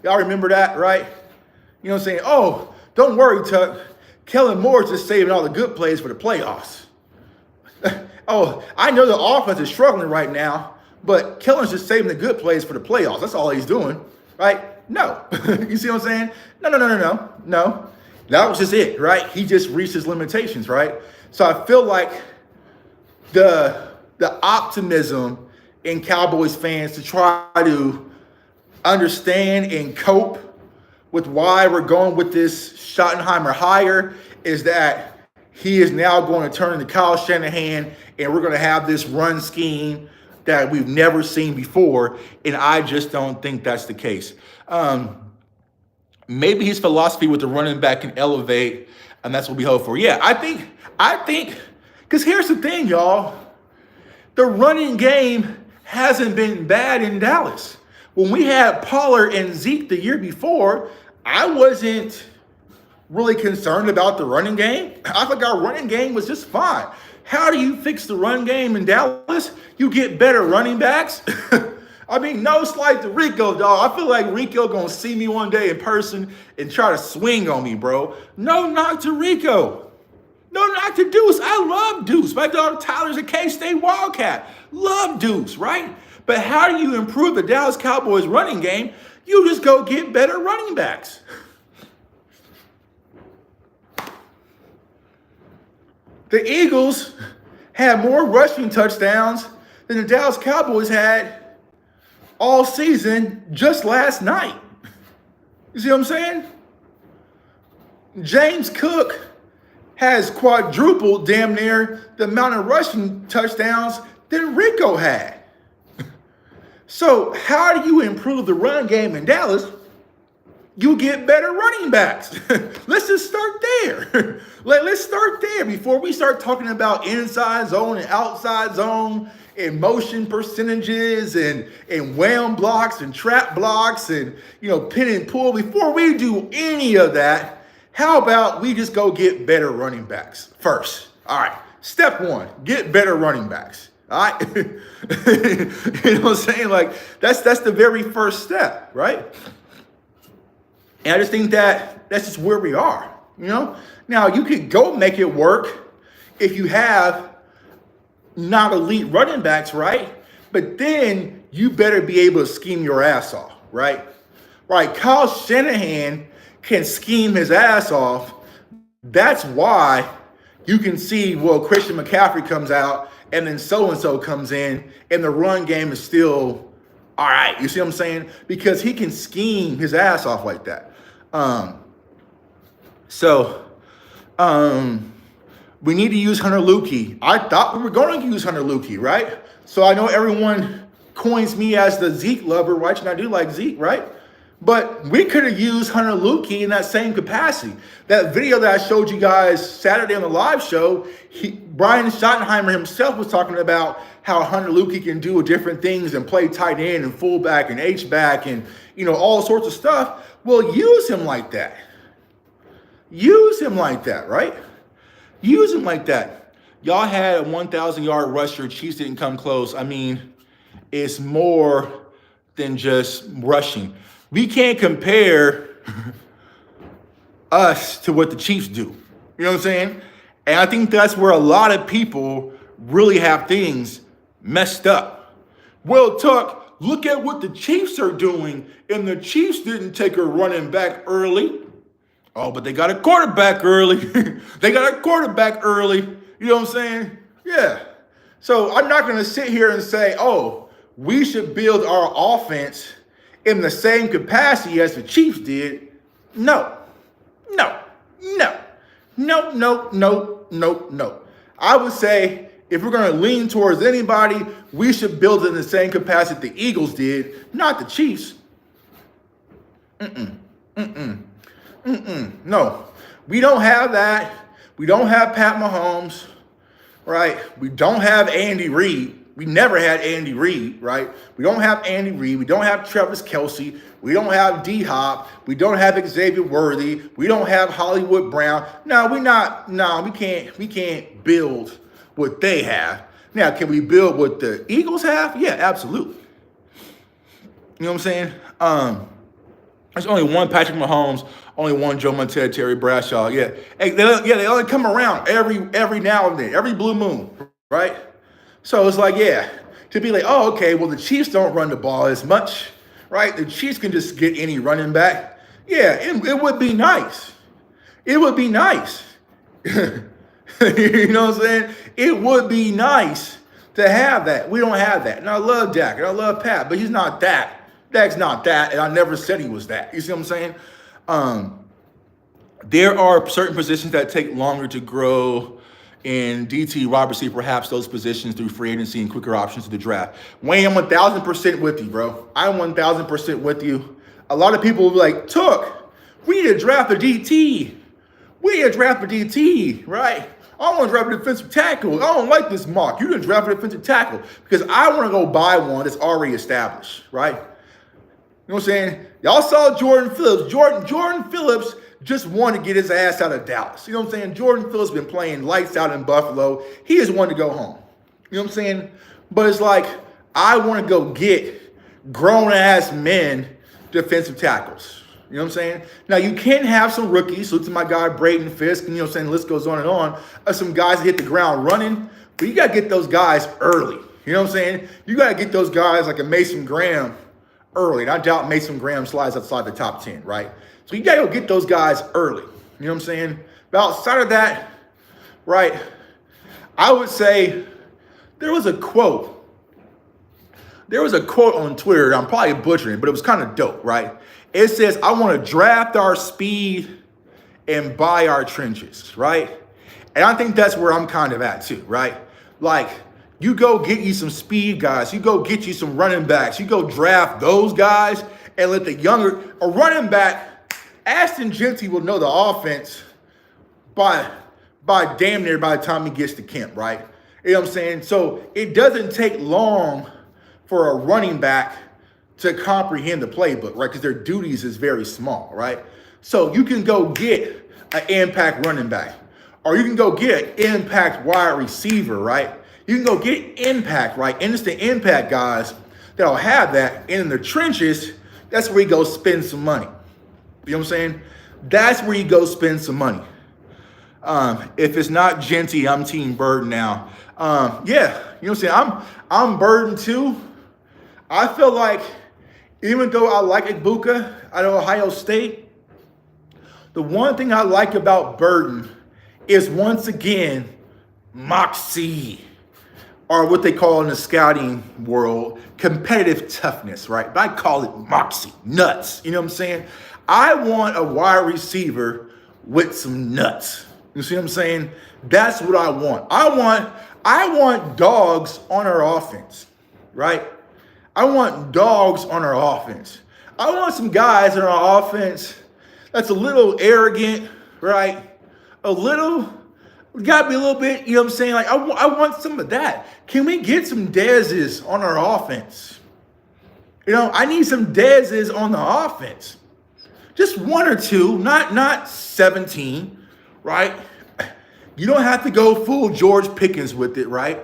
Y'all remember that, right? You know what I'm saying? Oh, don't worry, Tuck. Kellen Moore's just saving all the good plays for the playoffs. Oh, I know the offense is struggling right now, but Kellen's just saving the good plays for the playoffs. That's all he's doing, right? No. You see what I'm saying? No. That was just it, right? He just reached his limitations, right? So I feel like the optimism in Cowboys fans to try to understand and cope with why we're going with this Schottenheimer hire is that he is now going to turn into Kyle Shanahan, and we're going to have this run scheme that we've never seen before, and I just don't think that's the case. Maybe his philosophy with the running back can elevate, and that's what we hope for. Yeah, I think, because here's the thing, y'all. The running game hasn't been bad in Dallas. When we had Pollard and Zeke the year before, I wasn't really concerned about the running game. I think our running game was just fine. How do you fix the run game in Dallas? You get better running backs. I mean, no slight to Rico, dog. I feel like Rico gonna see me one day in person and try to swing on me, bro. No knock to Rico. No knock to Deuce. I love Deuce. My dog Tyler's a K-State Wildcat. Love Deuce, right? But how do you improve the Dallas Cowboys running game? You just go get better running backs. The Eagles had more rushing touchdowns than the Dallas Cowboys had all season just last night. You see what I'm saying? James Cook has quadrupled damn near the amount of rushing touchdowns than Rico had. So how do you improve the run game in Dallas? You get better running backs. Let's just start there. Let's start there before we start talking about inside zone and outside zone and motion percentages and wham blocks and trap blocks and, pin and pull. Before we do any of that, how about we just go get better running backs first? All right. Step one, get better running backs. All right. You know what I'm saying? Like that's the very first step, right? And I just think that that's just where we are, Now you could go make it work if you have not elite running backs, right? But then you better be able to scheme your ass off, right? Right. Kyle Shanahan can scheme his ass off. That's why you can see, Christian McCaffrey comes out and then so-and-so comes in and the run game is still all right. You see what I'm saying? Because he can scheme his ass off like that. We need to use Hunter Lukey. I thought we were going to use Hunter Lukey, right? So I know everyone coins me as the Zeke lover, right? And I do like Zeke, right? But we could have used Hunter Lukey in that same capacity. That video that I showed you guys Saturday on the live show, Brian Schottenheimer himself was talking about how Hunter Lukey can do different things and play tight end and fullback and H-back and, all sorts of stuff. Well, use him like that. Use him like that, right? Use him like that. Y'all had a 1,000-yard rusher. Chiefs didn't come close. I mean, it's more than just rushing. We can't compare us to what the Chiefs do. You know what I'm saying? And I think that's where a lot of people really have things messed up. Well, Tuck, look at what the Chiefs are doing, and the Chiefs didn't take a running back early. Oh, but they got a quarterback early. They got a quarterback early. You know what I'm saying? Yeah. So I'm not going to sit here and say, we should build our offense in the same capacity as the Chiefs did. No. I would say if we're going to lean towards anybody, we should build it in the same capacity the Eagles did, not the Chiefs. No, we don't have that. We don't have Pat Mahomes, right? We don't have Andy Reid. We never had Andy Reid, right? We don't have Andy Reid. We don't have Travis Kelce. We don't have D-Hop. We don't have Xavier Worthy. We don't have Hollywood Brown. We can't build what they have. Now, can we build what the Eagles have? Yeah, absolutely. You know what I'm saying? There's only one Patrick Mahomes, only one Joe Montana, Terry Bradshaw. Yeah, they only come around every now and then, every blue moon, right? So it's like, to be like, the Chiefs don't run the ball as much, right? The Chiefs can just get any running back. Yeah, it would be nice. It would be nice. You know what I'm saying? It would be nice to have that. We don't have that. And I love Dak and I love Pat, but he's not that. Dak's not that, and I never said he was that. You see what I'm saying? There are certain positions that take longer to grow in DT, wide receiver, perhaps those positions through free agency and quicker options to the draft. Wayne, I'm 1,000% with you, bro. I'm 1,000% with you. A lot of people will be like, we need to draft a DT. We need to draft a DT, right? I want to draft a defensive tackle. I don't like this mock. You didn't draft a defensive tackle because I want to go buy one that's already established, right? You know what I'm saying? Y'all saw Jordan Phillips. Jordan Phillips just wanted to get his ass out of Dallas. You know what I'm saying? Jordan Phillips been playing lights out in Buffalo. He just wanted to go home. You know what I'm saying? But it's like, I want to go get grown-ass men defensive tackles. You know what I'm saying? Now, you can have some rookies. Look to my guy, Braden Fisk, and you know what I'm saying? The list goes on and on. Some guys that hit the ground running, but you got to get those guys early. You know what I'm saying? You got to get those guys like a Mason Graham early. And I doubt Mason Graham slides outside the top 10, right? So you got to go get those guys early. You know what I'm saying? But outside of that, right, I would say there was a quote. There was a quote on Twitter, I'm probably butchering it, but it was kind of dope, right? It says, I want to draft our speed and buy our trenches, right? And I think that's where I'm kind of at too, right? Like, you go get you some speed guys, you go get you some running backs, you go draft those guys and let the younger, a running back, Hampton and Genty will know the offense by damn near by the time he gets to camp, right? You know what I'm saying? So it doesn't take long for a running back to comprehend the playbook, right? Because their duties is very small, right? So you can go get an impact running back, or you can go get an impact wide receiver, right? You can go get impact, right? Instant impact guys that'll have that. And in the trenches, that's where you go spend some money. You know what I'm saying? That's where you go spend some money. If it's not Genty, I'm Team Burden now. Yeah, you know what I'm saying? I'm Burden too. I feel like even though I like Ibuka out of Ohio State, the one thing I like about Burden is, once again, moxie, or what they call in the scouting world, competitive toughness, right? But I call it moxie, nuts. You know what I'm saying? I want a wide receiver with some nuts. You see what I'm saying? That's what I want. I want dogs on our offense, right? I want dogs on our offense. I want some guys on our offense that's a little arrogant, right? We got to be a little bit, you know what I'm saying? Like, I want some of that. Can we get some Dezes on our offense? You know, I need some Dezes on the offense. Just one or two, not 17, right? You don't have to go full George Pickens with it, right?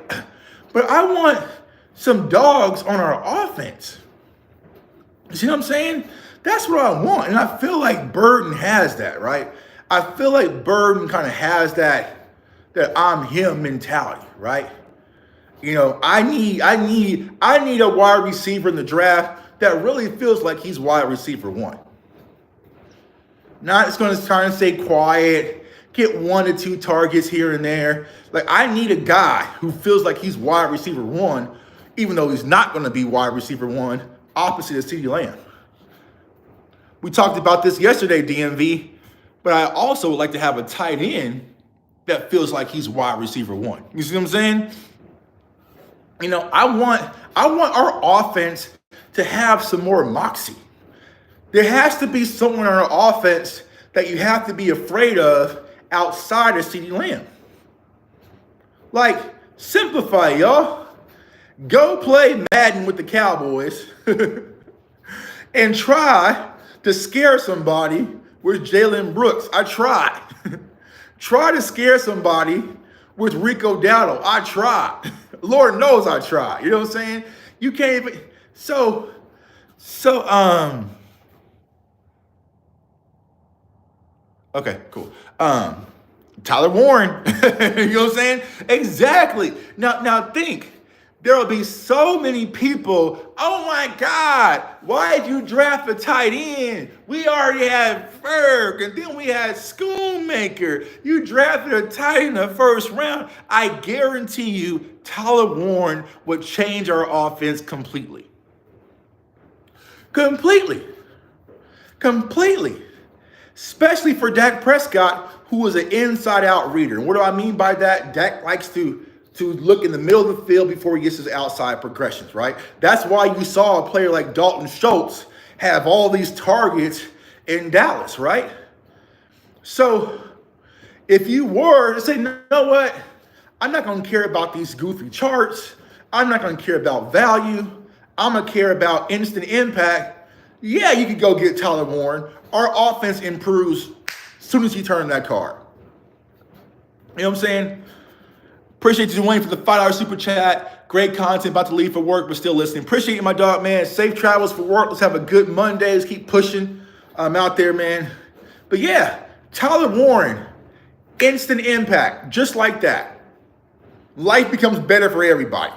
But I want some dogs on our offense. You see what I'm saying? That's what I want. And I feel like Burden has that, right? I feel like Burden kind of has that I'm him mentality, right? You know, I need a wide receiver in the draft that really feels like he's wide receiver one. Not just going to try and stay quiet, get 1 to 2 targets here and there. Like, I need a guy who feels like he's wide receiver one, even though he's not going to be wide receiver one, opposite of CeeDee Lamb. We talked about this yesterday, DMV, but I also would like to have a tight end that feels like he's wide receiver one. You see what I'm saying? You know, I want our offense to have some more moxie. There has to be someone on our offense that you have to be afraid of outside of CeeDee Lamb. Like, simplify, y'all. Go play Madden with the Cowboys and try to scare somebody with Jalen Brooks. I tried. Try to scare somebody with Rico Dowdle. I tried. Lord knows I tried. You know what I'm saying? You can't even. So, okay, cool. Tyler Warren. You know what I'm saying? Exactly. Now think. There will be so many people, oh my God, why did you draft a tight end? We already had Ferg, and then we had Schoonmaker. You drafted a tight end in the first round. I guarantee you Tyler Warren would change our offense completely. Completely. Especially for Dak Prescott, who is an inside-out reader. And what do I mean by that? Dak likes to look in the middle of the field before he gets his outside progressions, right? That's why you saw a player like Dalton Schultz have all these targets in Dallas, right? So if you were to say, you know what? I'm not going to care about these goofy charts. I'm not going to care about value. I'm going to care about instant impact. Yeah, you could go get Tyler Warren. Our offense improves as soon as you turn that card. You know what I'm saying? Appreciate you, Dwayne, for the $5 super chat. Great content, about to leave for work, but still listening. Appreciate you, my dog, man. Safe travels for work. Let's have a good Monday. Let's keep pushing out there, man. But yeah, Tyler Warren, instant impact, just like that. Life becomes better for everybody,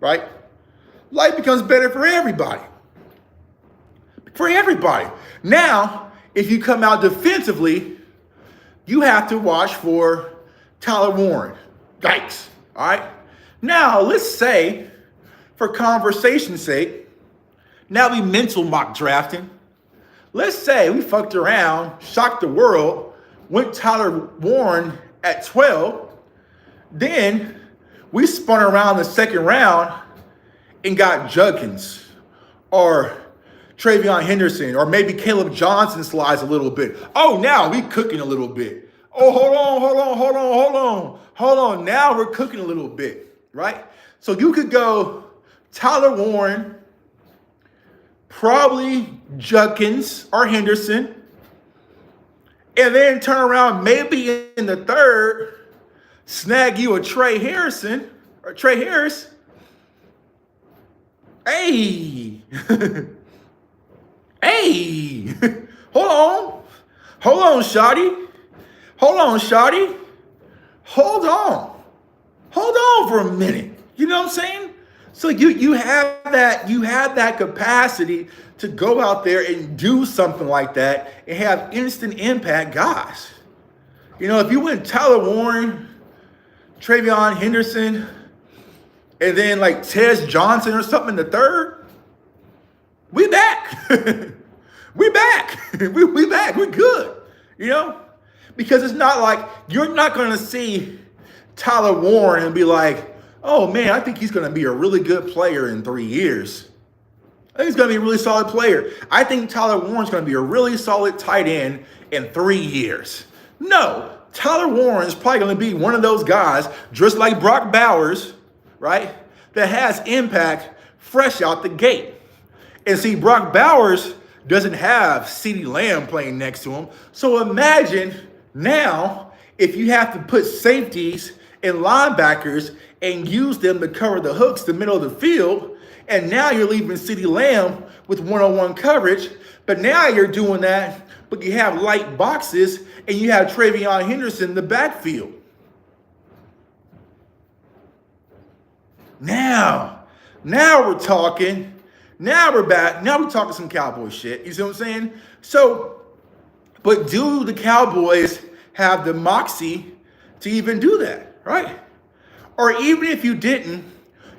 right? Life becomes better for everybody. For everybody. Now, if you come out defensively, you have to watch for Tyler Warren. Yikes. All right. Now, let's say, for conversation's sake, now we mental mock drafting. Let's say we fucked around, shocked the world, went Tyler Warren at 12. Then we spun around the second round and got Judkins or Travion Henderson, or maybe Caleb Johnson slides a little bit. Oh, now we cooking a little bit. Oh, hold on. Now we're cooking a little bit, right? So you could go Tyler Warren, probably Judkins or Henderson, and then turn around maybe in the third, snag you a Trey Harris. Hey. Hey. Hold on, Shotty. Hold on for a minute. You know what I'm saying? So you have that capacity to go out there and do something like that and have instant impact guys. You know, if you went Tyler Warren, Travion Henderson, and then like Tez Johnson or something in the third, we back. we back. we back. We're good. You know? Because it's not like you're not going to see Tyler Warren and be like, oh, man, I think he's going to be a really good player in 3 years. I think he's going to be a really solid player. I think Tyler Warren's going to be a really solid tight end in 3 years. No, Tyler Warren is probably going to be one of those guys, just like Brock Bowers, right, that has impact fresh out the gate. And see, Brock Bowers doesn't have CeeDee Lamb playing next to him. So imagine now if you have to put safeties and linebackers and use them to cover the hooks, the middle of the field, and now you're leaving CeeDee Lamb with one-on-one coverage, but now you're doing that, but you have light boxes and you have Travion Henderson in the backfield. Now we're talking. Now we're back. Now we're talking some Cowboy shit. You see what I'm saying? So, but do the Cowboys have the moxie to even do that, right? Or even if you didn't,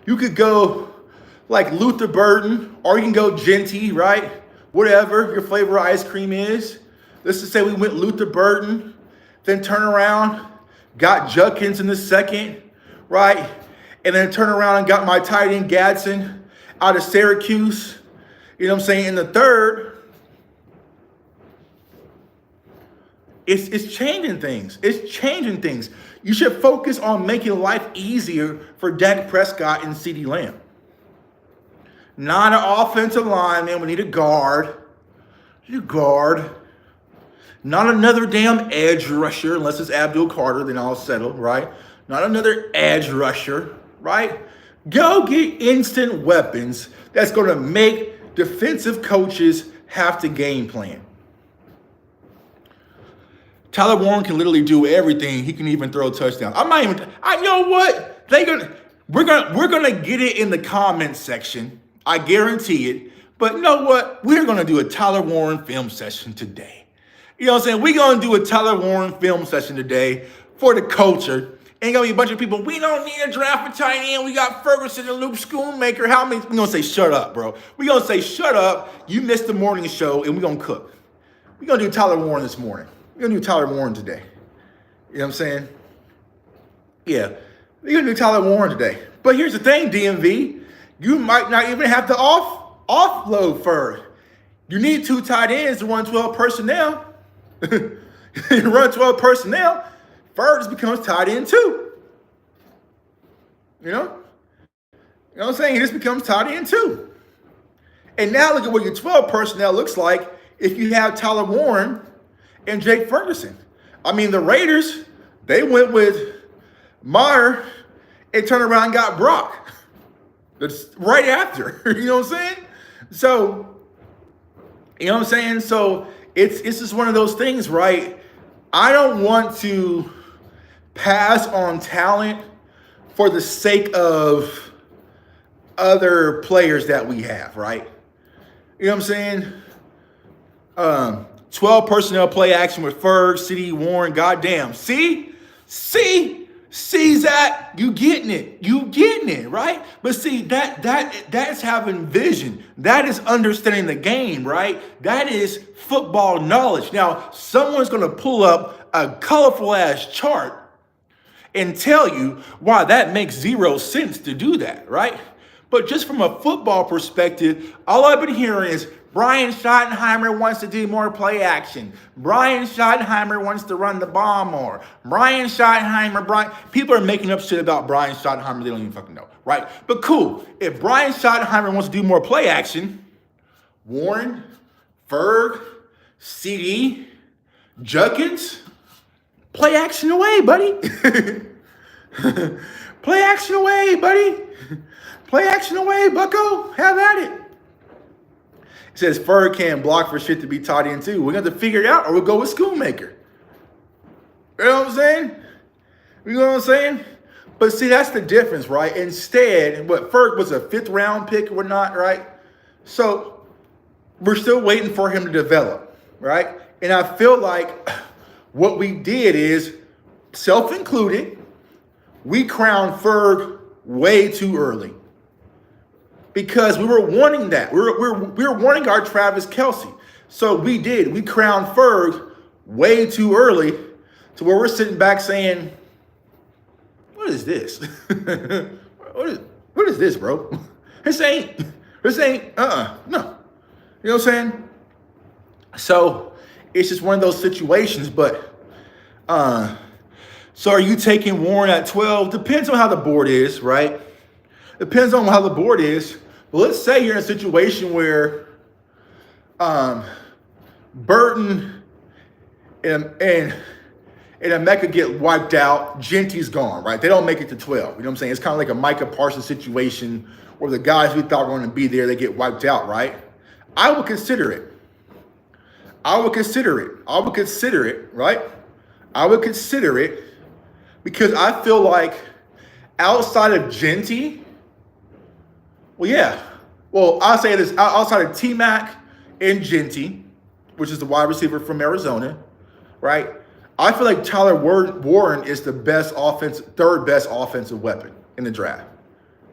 you could go like Luther Burden, or you can go Genty, right? Whatever your flavor of ice cream is. Let's just say we went Luther Burden, then turn around, got Judkins in the second, right? And then turn around and got my tight end Gadsden out of Syracuse. You know what I'm saying? In the third, it's changing things. It's changing things. You should focus on making life easier for Dak Prescott and CeeDee Lamb. Not an offensive lineman. We need a guard. Not another damn edge rusher, unless it's Abdul Carter, then I'll settle, right? Not another edge rusher, right? Go get instant weapons that's going to make defensive coaches have to game plan. Tyler Warren can literally do everything. He can even throw a touchdown. I know what? We're gonna get it in the comments section. I guarantee it. But you know what? We're gonna do a Tyler Warren film session today. You know what I'm saying? We're gonna do a Tyler Warren film session today for the culture. Ain't gonna be a bunch of people, we don't need a draft for tight end. We got Ferguson and Luke Schoonmaker. How many? We're gonna say, shut up, bro. We're gonna say, shut up. You missed the morning show, and we're gonna cook. We're gonna do Tyler Warren this morning. We're going to do Tyler Warren today. You know what I'm saying? Yeah. We're going to do Tyler Warren today. But here's the thing, DMV. You might not even have to offload first. You need 2 tight ends to run 12 personnel. You run 12 personnel, Ferg becomes tight end 2. You know? You know what I'm saying? He just becomes tight end 2. And now look at what your 12 personnel looks like if you have Tyler Warren and Jake Ferguson. I mean, the Raiders, they went with Meyer and turned around and got Brock. That's right after. You know what I'm saying? So, you know what I'm saying? So it's just one of those things, right? I don't want to pass on talent for the sake of other players that we have, right? You know what I'm saying? 12 personnel play action with Ferg, CD, Warren, goddamn. See, Zach, you getting it, right? But see, that's having vision. That is understanding the game, right? That is football knowledge. Now, someone's gonna pull up a colorful ass chart and tell you why that makes zero sense to do that, right? But just from a football perspective, all I've been hearing is Brian Schottenheimer wants to do more play action. Brian Schottenheimer wants to run the ball more. People are making up shit about Brian Schottenheimer they don't even fucking know, right? But cool, if Brian Schottenheimer wants to do more play action, Warren, Ferg, CD, Judkins, play action away, buddy. Play action away, buddy. Play action away, bucko. Have at it. It says Ferg can't block for shit to be tight end too. We're going to have to figure it out, or we'll go with Schoonmaker. You know what I'm saying? You know what I'm saying? But see, that's the difference, right? Instead, Ferg was a 5th round pick or whatnot, right? So we're still waiting for him to develop, right? And I feel like what we did is, self-included, we crowned Ferg way too early. Because we were wanting that. We were wanting our Travis Kelce. So we did. We crowned Ferg way too early to where we're sitting back saying, what is this? what is this, bro? This ain't, no. You know what I'm saying? So it's just one of those situations, but so are you taking Warren at 12? Depends on how the board is, right? Depends on how the board is. But let's say you're in a situation where Burton and Emeka get wiped out. Genty's gone, right? They don't make it to 12. You know what I'm saying? It's kind of like a Micah Parsons situation where the guys we thought were going to be there, they get wiped out, right? I would consider it, right? I would consider it because I feel like outside of Genty, I'll say this, outside of T-Mac and Genty, which is the wide receiver from Arizona, right? I feel like Tyler Warren is the third best offensive weapon in the draft,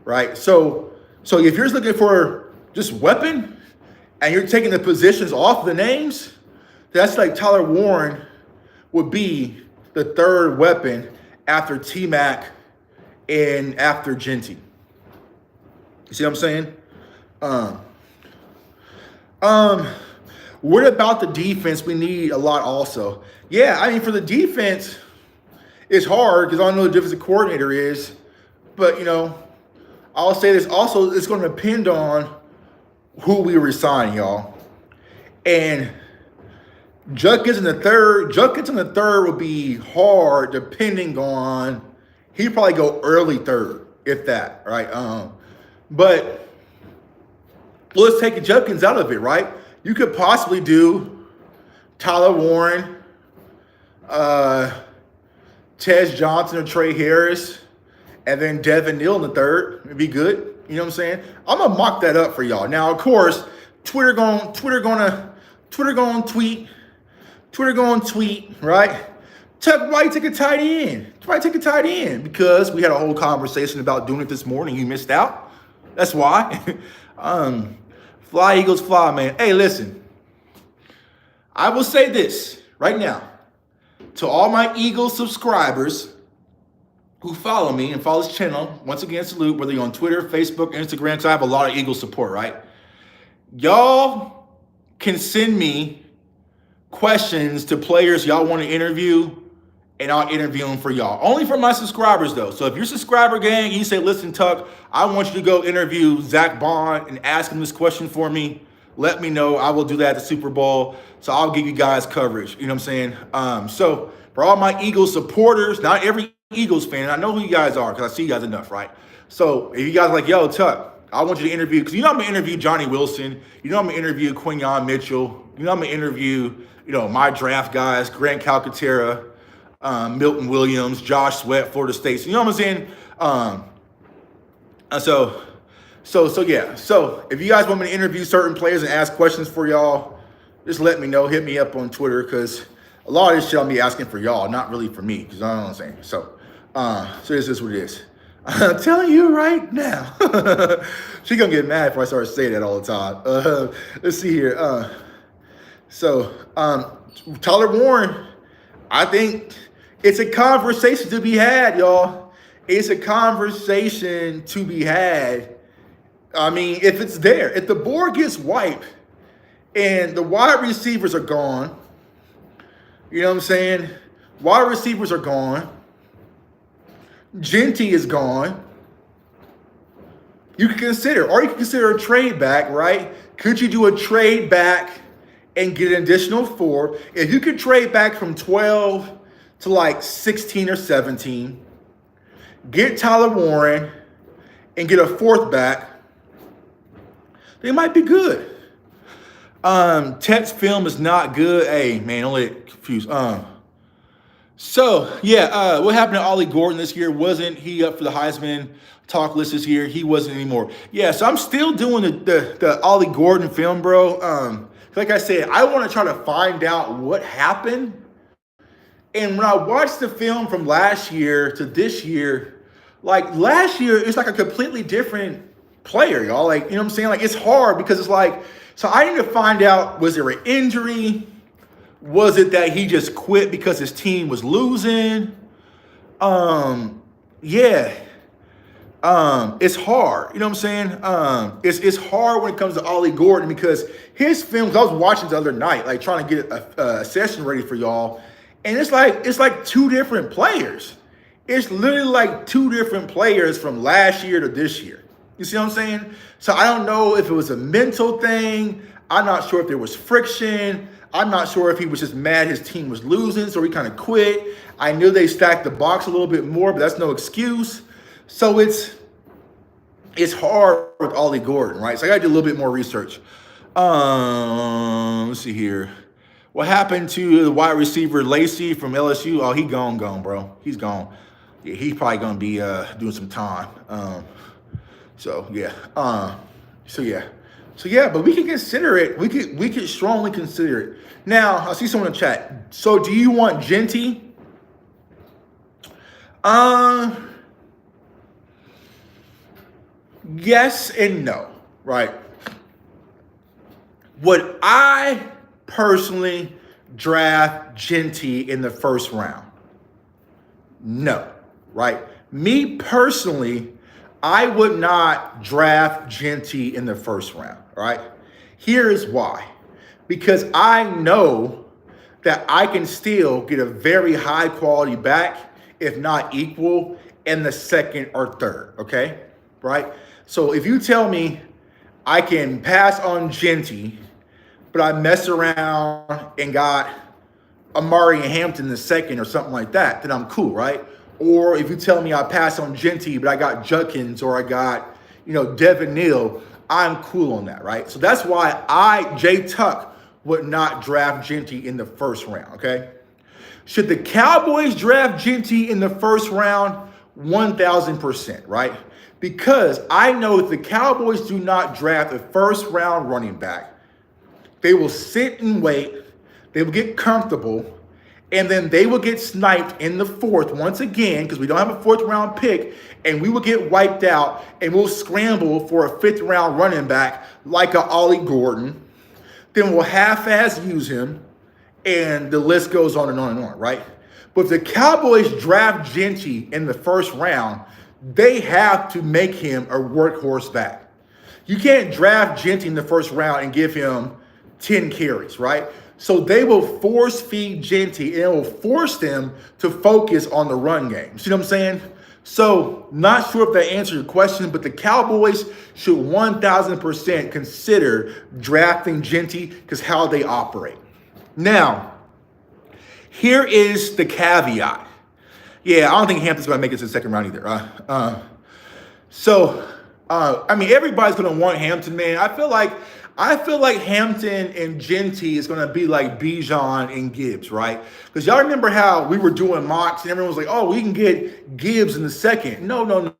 right? So if you're looking for just weapon and you're taking the positions off the names, that's like Tyler Warren would be the third weapon after T-Mac and after Genty. You see what I'm saying? What about the defense? We need a lot also. Yeah, I mean, for the defense, it's hard because I don't know who the defensive coordinator is. But, I'll say this also, it's going to depend on who we resign, y'all. And Judkins in the third would be hard depending on, he'd probably go early third, if that, right? But let's take Judkins out of it, right? You could possibly do Tyler Warren, Tez Johnson or Trey Harris, and then Devin Neal in the third. It'd be good. You know what I'm saying? I'm gonna mock that up for y'all. Now, of course, Twitter going tweet, right? Tuck, why you take a tight end? Why take a tight end? Because we had a whole conversation about doing it this morning. You missed out. That's why. Fly, Eagles, fly, man. Hey, listen. I will say this right now to all my Eagles subscribers who follow me and follow this channel. Once again, salute, whether you're on Twitter, Facebook, Instagram, because I have a lot of Eagles support, right? Y'all can send me questions to players y'all want to interview, and I'll interview them for y'all. Only for my subscribers, though. So if you're subscriber gang and you say, listen, Tuck, I want you to go interview Zach Bond and ask him this question for me, let me know. I will do that at the Super Bowl. So I'll give you guys coverage. You know what I'm saying? So for all my Eagles supporters, not every Eagles fan, and I know who you guys are because I see you guys enough, right? So if you guys are like, yo, Tuck, I want you to interview, because you know I'm going to interview Johnny Wilson. You know I'm going to interview Quinyon Mitchell. You know I'm going to interview, my draft guys, Grant Calcaterra, Milton Williams, Josh Sweat, Florida State. So you know what I'm saying? Yeah. So if you guys want me to interview certain players and ask questions for y'all, just let me know. Hit me up on Twitter, because a lot of this shit I'll be asking for y'all, not really for me, because I don't know what I'm saying. So this is what it is. I'm telling you right now. She gonna get mad if I start saying that all the time. Let's see here. Tyler Warren, I think it's a conversation to be had, y'all. It's a conversation to be had. I mean, if it's there, if the board gets wiped and the wide receivers are gone, you know what I'm saying? Wide receivers are gone. Genty is gone. You can consider a trade back, right? Could you do a trade back and get an additional 4? If you could trade back from 12 to like 16 or 17, get Tyler Warren and get a 4th back, they might be good. Tech's film is not good. Hey, man, don't let it confuse. What happened to Oli Gordon this year? Wasn't he up for the Heisman talk list this year? He wasn't anymore. Yeah, so I'm still doing the Oli Gordon film, bro. Like I said, I want to try to find out what happened. And when I watched the film from last year to this year, like last year, it's like a completely different player, y'all. Like, you know what I'm saying? Like, it's hard because it's like, so I need to find out, was there an injury? Was it that he just quit because his team was losing? It's hard. You know what I'm saying? It's hard when it comes to Oli Gordon, because his films, I was watching the other night, like trying to get a session ready for y'all. And it's like 2 different players. It's literally like 2 different players from last year to this year. You see what I'm saying? So I don't know if it was a mental thing. I'm not sure if there was friction. I'm not sure if he was just mad his team was losing, so he kind of quit. I knew they stacked the box a little bit more, but that's no excuse. So it's hard with Oli Gordon, right? So I got to do a little bit more research. Let's see here. What happened to the wide receiver Lacey from LSU? Oh, he gone, bro. He's gone. Yeah, he's probably going to be doing some time. But we can consider it. We could strongly consider it. Now, I see someone in the chat. So, do you want Genty? Yes and no, right? Would I personally draft Genty in the first round? No, right? Me personally, I would not draft Genty in the first round, right? Here is why. Because I know that I can still get a very high quality back, if not equal, in the second or third, okay? Right? So if you tell me I can pass on Genty, but I mess around and got Amari and Hampton in the second or something like that, then I'm cool, right? Or if you tell me I pass on Genty, but I got Judkins or I got, Devin Neal, I'm cool on that, right? So that's why Jay Tuck, would not draft Genty in the first round, okay? Should the Cowboys draft Genty in the first round? 1,000%, right? Because I know if the Cowboys do not draft a first-round running back, they will sit and wait, they will get comfortable, and then they will get sniped in the 4th once again, because we don't have a 4th-round pick, and we will get wiped out, and we'll scramble for a 5th-round running back like a Oli Gordon. Then we'll half-ass use him, and the list goes on and on and on, right? But if the Cowboys draft Genty in the first round, they have to make him a workhorse back. You can't draft Genty in the first round and give him 10 carries, right? So they will force feed Genty, and it will force them to focus on the run game. See what I'm saying? So, not sure if that answers your question, but the Cowboys should 1,000% consider drafting Genty because how they operate. Now, here is the caveat. Yeah, I don't think Hampton's going to make it to the second round either. I mean, everybody's going to want Hampton, man. I feel like Hampton and Genty is going to be like Bijan and Gibbs, right? Because y'all remember how we were doing mocks and everyone was like, oh, we can get Gibbs in the second. No.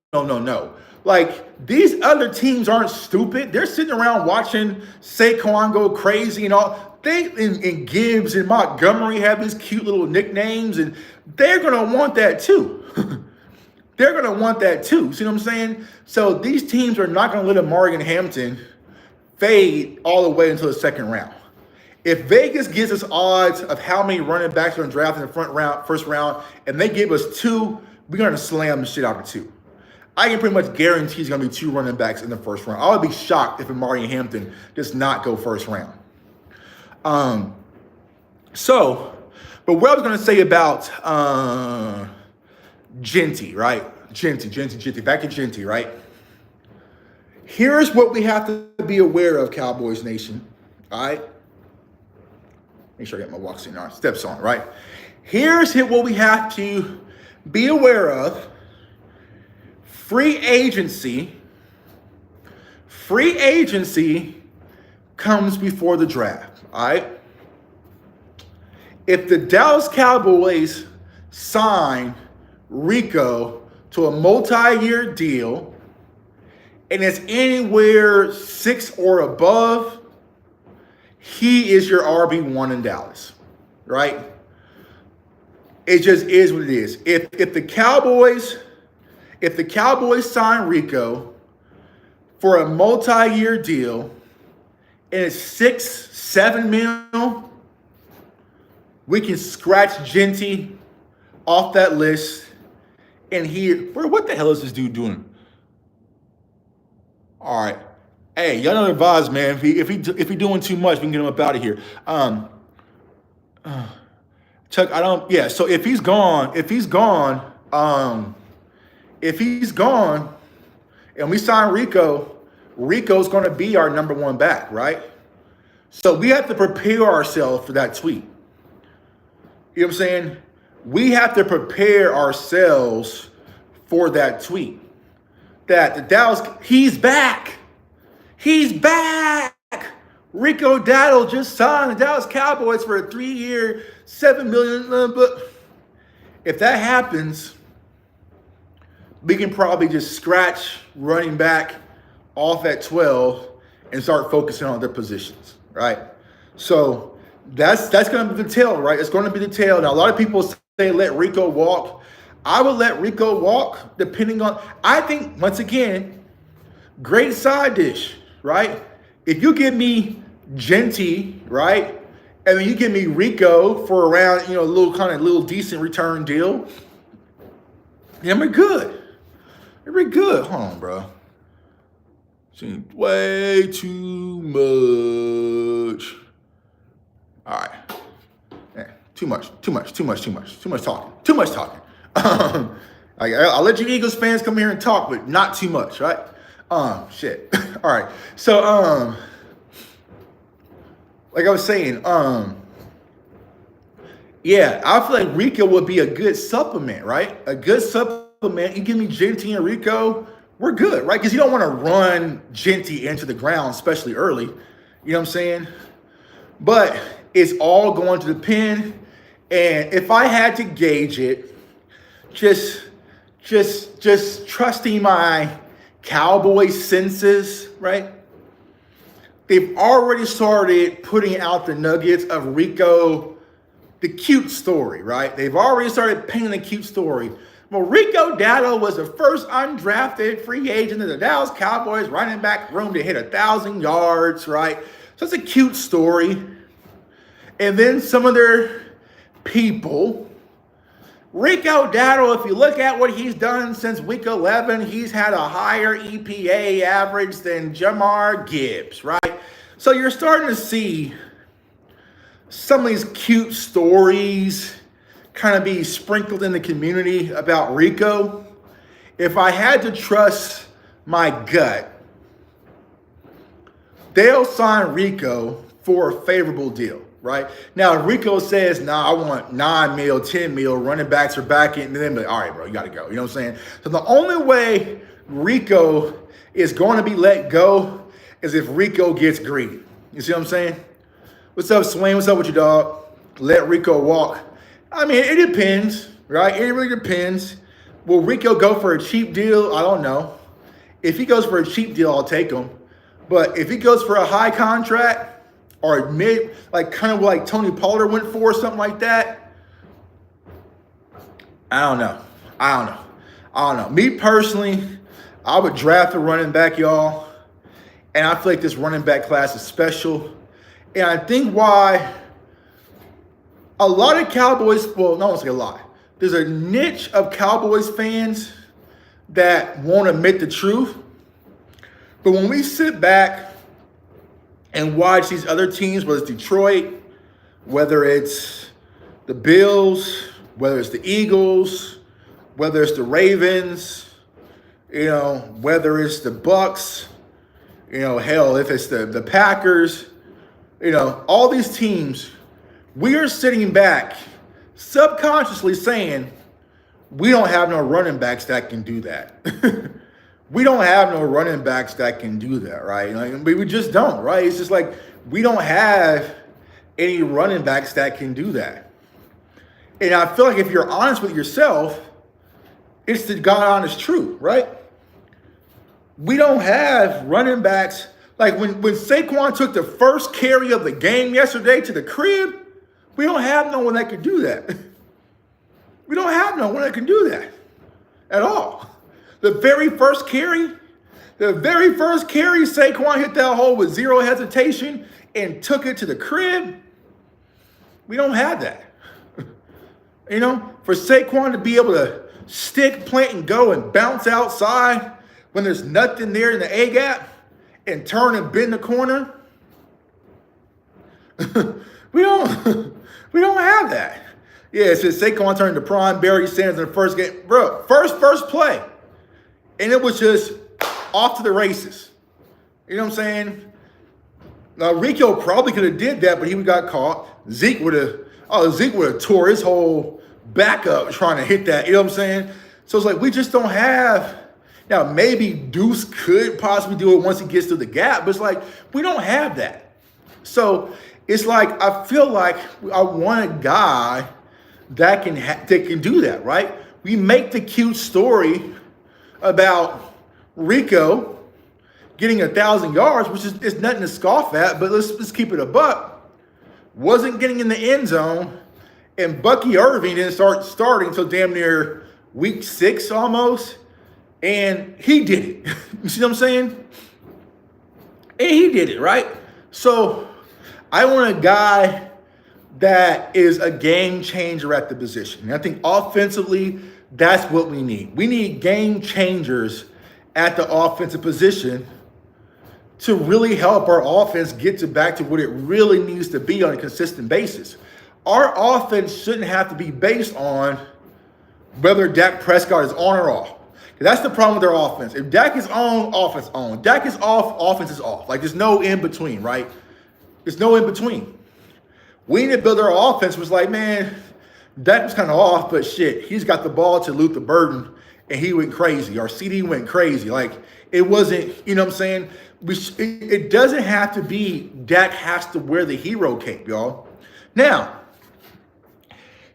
Like, these other teams aren't stupid. They're sitting around watching Saquon go crazy and all. And Gibbs and Montgomery have these cute little nicknames, and they're going to want that too. They're going to want that too. See what I'm saying? So these teams are not going to let Amari and Hampton fade all the way until the second round. If Vegas gives us odds of how many running backs are going to draft in the first round, and they give us 2, we're going to slam the shit out of 2. I can pretty much guarantee there's going to be 2 running backs in the first round. I would be shocked if Amari and Hampton does not go first round. But what I was going to say about Genty, right? Genty. Back to Genty, right? Here's what we have to be aware of, Cowboys Nation. All right? Make sure I get my walks in, steps on, right? Here's what we have to be aware of. Free agency comes before the draft, all right? If the Dallas Cowboys sign Rico to a multi-year deal and it's anywhere 6 or above, he is your RB1 in Dallas, right? It just is what it is. If the Cowboys sign Rico for a multi-year deal and it's 6-7 mil, we can scratch Genty off that list. And what the hell is this dude doing? All right, hey, y'all know the vibes, man. If he doing too much, we can get him up out of here. Chuck, I don't. Yeah, so if he's gone, and we sign Rico, Rico's going to be our number 1 back, right? So we have to prepare ourselves for that tweet. You know what I'm saying? We have to prepare ourselves for that tweet. That the Dallas, he's back. Rico Dowdle just signed the Dallas Cowboys for a 3-year, $7 million. But if that happens, we can probably just scratch running back off at 12 and start focusing on their positions, right? So that's going to be the tail, right? It's going to be the tail. Now, a lot of people say let Rico walk. I would let Rico walk depending on, I think, once again, great side dish, right? If you give me Genty, right, and then you give me Rico for around, a little decent return deal, then we're good. We're good. Hold on, bro. Seems way too much. All right. Yeah, too much talking. I'll let you Eagles fans come here and talk, but not too much, right? Shit. All right. So, like I was saying, yeah, I feel like Rico would be a good supplement, right? A good supplement. You give me Genty and Rico, we're good, right? Because you don't want to run Genty into the ground, especially early. You know what I'm saying? But it's all going to depend. And if I had to gauge it, just trusting my Cowboy senses, right? They've already started putting out the nuggets of Rico, the cute story, right? They've already started painting the cute story. Well, Rico Dowdle was the first undrafted free agent of the Dallas Cowboys running back room to hit 1,000 yards, right? So it's a cute story. And then some of their people, Rico Dowdle, if you look at what he's done since week 11, he's had a higher EPA average than Jamar Gibbs, right? So you're starting to see some of these cute stories kind of be sprinkled in the community about Rico. If I had to trust my gut, they'll sign Rico for a favorable deal. right? Now, if Rico says, nah, I want 9 mil, 10 mil, running backs are back in, then be like, all right, bro, you got to go. You know what I'm saying? So the only way Rico is going to be let go is if Rico gets greedy. You see what I'm saying? What's up, Swain? What's up with you, dog? Let Rico walk. I mean, it depends, right? It really depends. Will Rico go for a cheap deal? I don't know. If he goes for a cheap deal, I'll take him. But if he goes for a high contract or a mid, like kind of like Tony Pollard went for, something like that, I don't know. Me personally, I would draft a running back, y'all. And I feel like this running back class is special. And I think why a lot of Cowboys, well, not only a lot, there's a niche of Cowboys fans that won't admit the truth. But when we sit back and watch these other teams, whether it's Detroit, whether it's the Bills, whether it's the Eagles, whether it's the Ravens, whether it's the Bucks, hell, if it's the Packers, all these teams, we are sitting back subconsciously saying, we don't have no running backs that can do that. We don't have no running backs that can do that, right? Like, we just don't, right? It's just like we don't have any running backs that can do that. And I feel like if you're honest with yourself, it's the God honest truth, right? We don't have running backs. Like when Saquon took the first carry of the game yesterday to the crib, we don't have no one that could do that. We don't have no one that can do that at all. The very first carry, Saquon hit that hole with zero hesitation and took it to the crib. We don't have that. For Saquon to be able to stick, plant, and go and bounce outside when there's nothing there in the A-gap and turn and bend the corner, we don't have that. Yeah, it says Saquon turned to prime Barry Sanders in the first game. Bro, first play. And it was just off to the races. You know what I'm saying? Now, Rico probably could have did that, but he got caught. Zeke would have tore his whole back up trying to hit that. You know what I'm saying? So it's like we just don't have. Now, maybe Deuce could possibly do it once he gets through the gap, but it's like we don't have that. So it's like I feel like I want a guy that can do that, right? We make the cute story about Rico getting 1,000 yards, which is nothing to scoff at, but let's keep it a buck. Wasn't getting in the end zone, and Bucky Irving didn't start starting until damn near week 6 almost, and he did it. You see what I'm saying? And he did it, right? So I want a guy that is a game changer at the position. And I think offensively, that's what we need. We need game changers at the offensive position to really help our offense get back to what it really needs to be on a consistent basis. Our offense shouldn't have to be based on whether Dak Prescott is on or off. That's the problem with their offense. If Dak is on, offense on. Dak is off, offense is off. Like there's no in between, right? There's no in between. We need to build our offense. Was like, man, Dak was kind of off, but shit, he's got the ball to Luther Burden, and he went crazy. Our CD went crazy. Like it wasn't, you know what I'm saying? It doesn't have to be Dak has to wear the hero cape, y'all. Now,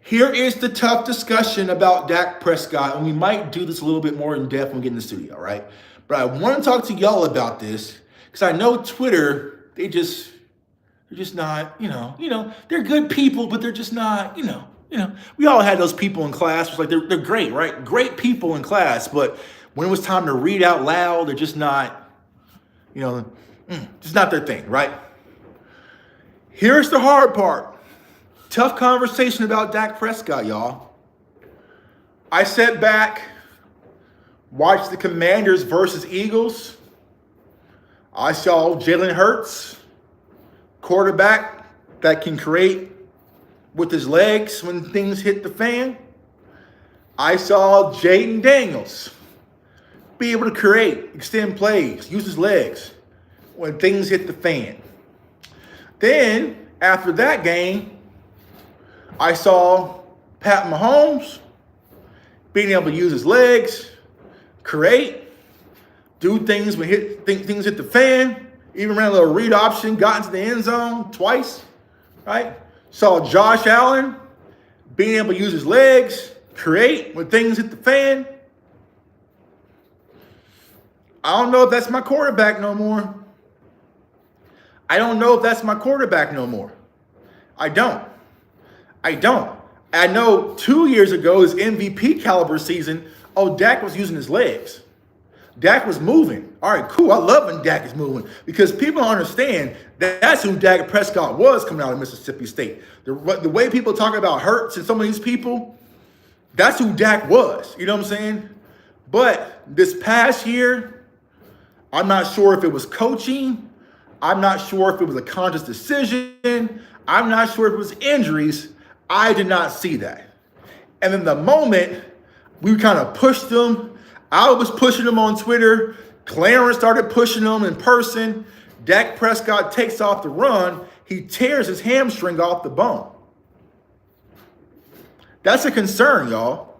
here is the tough discussion about Dak Prescott, and we might do this a little bit more in depth when we get in the studio, right? But I want to talk to y'all about this because I know Twitter, they're just not, they're good people, but they're just not, we all had those people in class. It's like they're great, right? Great people in class, but when it was time to read out loud, they're just not, just not their thing, right? Here's the hard part. Tough conversation about Dak Prescott, y'all. I sat back, watched the Commanders versus Eagles. I saw Jalen Hurts, quarterback that can create with his legs when things hit the fan. I saw Jaden Daniels be able to create, extend plays, use his legs when things hit the fan. Then, After that game, I saw Pat Mahomes being able to use his legs, create, do things when things hit the fan, even ran a little read option, got into the end zone twice, right? Saw Josh Allen being able to use his legs, create when things hit the fan. I don't know if that's my quarterback no more. I don't know if that's my quarterback no more. I don't. I know 2 years ago, his MVP caliber season, Dak was using his legs. Dak was moving. All right, cool. I love when Dak is moving because people don't understand that's who Dak Prescott was coming out of Mississippi State. The way people talk about Hurts and some of these people, that's who Dak was. You know what I'm saying? But this past year, I'm not sure if it was coaching. I'm not sure if it was a conscious decision. I'm not sure if it was injuries. I did not see that. And then the moment we kind of pushed them, I was pushing them on Twitter. Clarence started pushing them in person. Dak Prescott takes off the run. He tears his hamstring off the bone. That's a concern, y'all.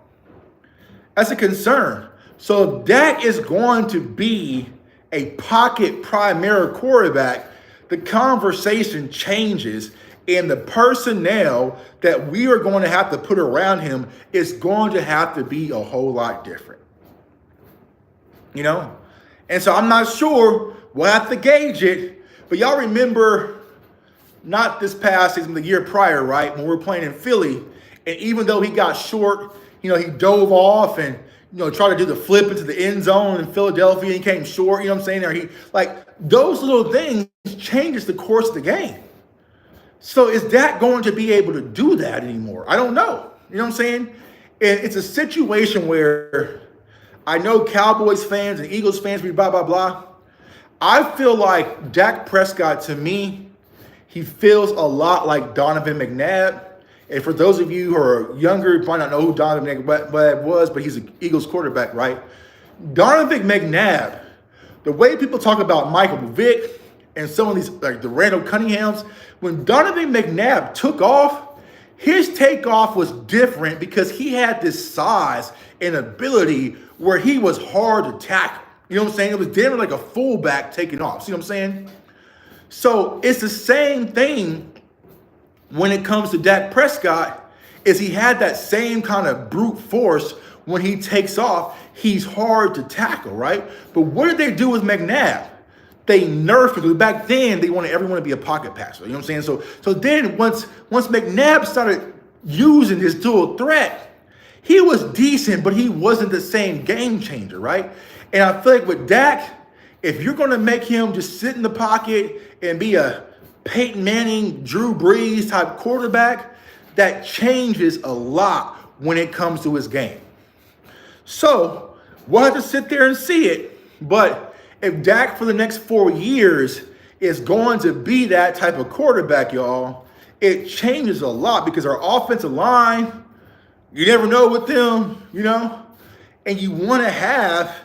That's a concern. So if Dak is going to be a pocket primary quarterback, the conversation changes, and the personnel that we are going to have to put around him is going to have to be a whole lot different. You know? And so I'm not sure. We'll have to gauge it. But y'all remember, not this past season, the year prior, right? When we were playing in Philly, and even though he got short, he dove off and, tried to do the flip into the end zone in Philadelphia and came short, you know what I'm saying? Or those little things changes the course of the game. So is Dak going to be able to do that anymore? I don't know. You know what I'm saying? And it's a situation where I know Cowboys fans and Eagles fans be blah, blah, blah. I feel like Dak Prescott, to me, he feels a lot like Donovan McNabb. And for those of you who are younger, you might not know who Donovan McNabb was, but he's an Eagles quarterback, right? Donovan McNabb, the way people talk about Michael Vick and some of these, like the Randall Cunninghams, when Donovan McNabb took off, his takeoff was different because he had this size and ability where he was hard to tackle. You know what I'm saying? It was damn like a fullback taking off. See what I'm saying? So it's the same thing when it comes to Dak Prescott, is he had that same kind of brute force when he takes off. He's hard to tackle, right? But what did they do with McNabb? They nerfed him. Back then, they wanted everyone to be a pocket passer. You know what I'm saying? So then once McNabb started using his dual threat, he was decent, but he wasn't the same game changer, right? And I feel like with Dak, if you're going to make him just sit in the pocket and be a Peyton Manning, Drew Brees type quarterback, that changes a lot when it comes to his game. So we'll have to sit there and see it. But if Dak for the next 4 years is going to be that type of quarterback, y'all, it changes a lot because our offensive line, you never know with them, and you want to have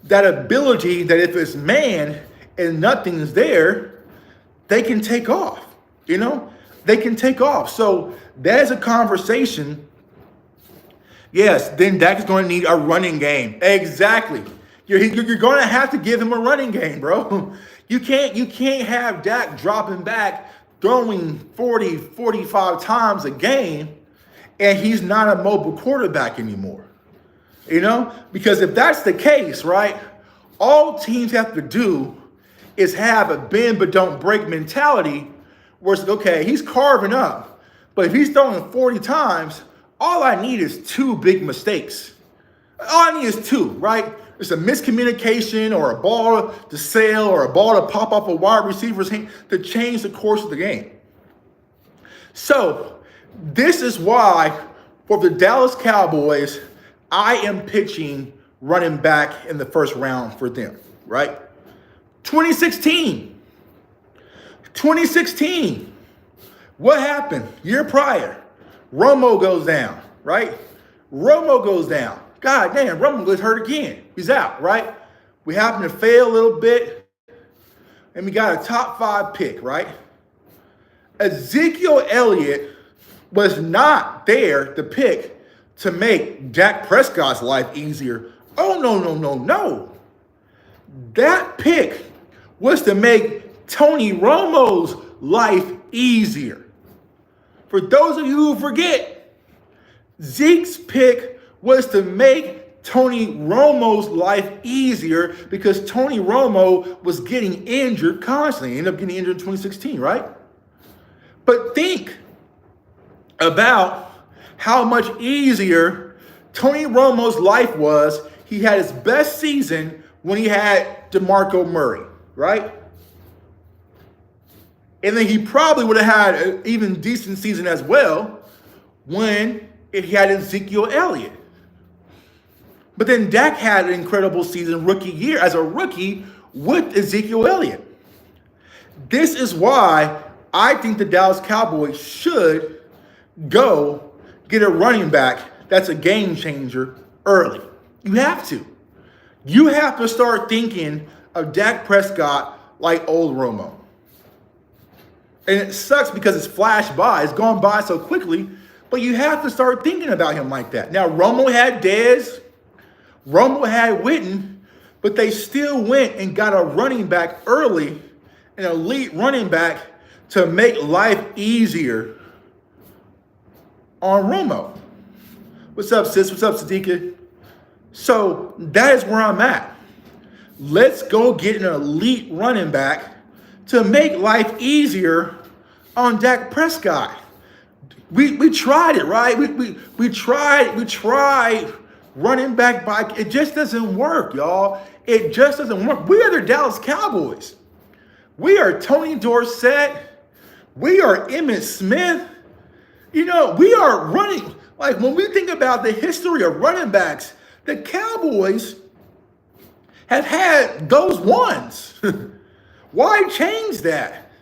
that ability that if it's man and nothing's there, they can take off, they can take off. So that is a conversation. Yes, then Dak is going to need a running game. Exactly. You're going to have to give him a running game, bro. You can't have Dak dropping back, throwing 40, 45 times a game, and he's not a mobile quarterback anymore. Because if that's the case, right, all teams have to do is have a bend but don't break mentality where it's like, okay, he's carving up, but if he's throwing 40 times, all I need is 2 big mistakes. All I need is 2, right? It's a miscommunication or a ball to sail or a ball to pop off a wide receiver's hand to change the course of the game. So this is why for the Dallas Cowboys, I am pitching running back in the first round for them, right? 2016. What happened? Year prior, Romo goes down, right? Romo goes down. God damn, Romo gets hurt again. He's out, right? We happen to fail a little bit, and we got a top 5 pick, right? Ezekiel Elliott was not there to pick to make Dak Prescott's life easier. Oh, no. That pick was to make Tony Romo's life easier. For those of you who forget, Zeke's pick was to make Tony Romo's life easier because Tony Romo was getting injured constantly. He ended up getting injured in 2016, right? But think about how much easier Tony Romo's life was. He had his best season when he had DeMarco Murray, right? And then he probably would have had an even decent season as well if he had Ezekiel Elliott. But then Dak had an incredible season rookie year as a rookie with Ezekiel Elliott. This is why I think the Dallas Cowboys should go get a running back that's a game changer early. You have to. You have to start thinking of Dak Prescott like old Romo. And it sucks because it's flashed by. It's gone by so quickly. But you have to start thinking about him like that. Now, Romo had Dez. Romo had Witten. But they still went and got a running back early, an elite running back, to make life easier on Romo. What's up, sis? What's up, Sadiqa? So that is where I'm at. Let's go get an elite running back to make life easier on Dak Prescott. We tried it, right? We tried running back by. It just doesn't work, y'all. It just doesn't work. We are the Dallas Cowboys. We are Tony Dorsett. We are Emmitt Smith. You know, we are running. Like when we think about the history of running backs, the Cowboys have had those ones. Why change that?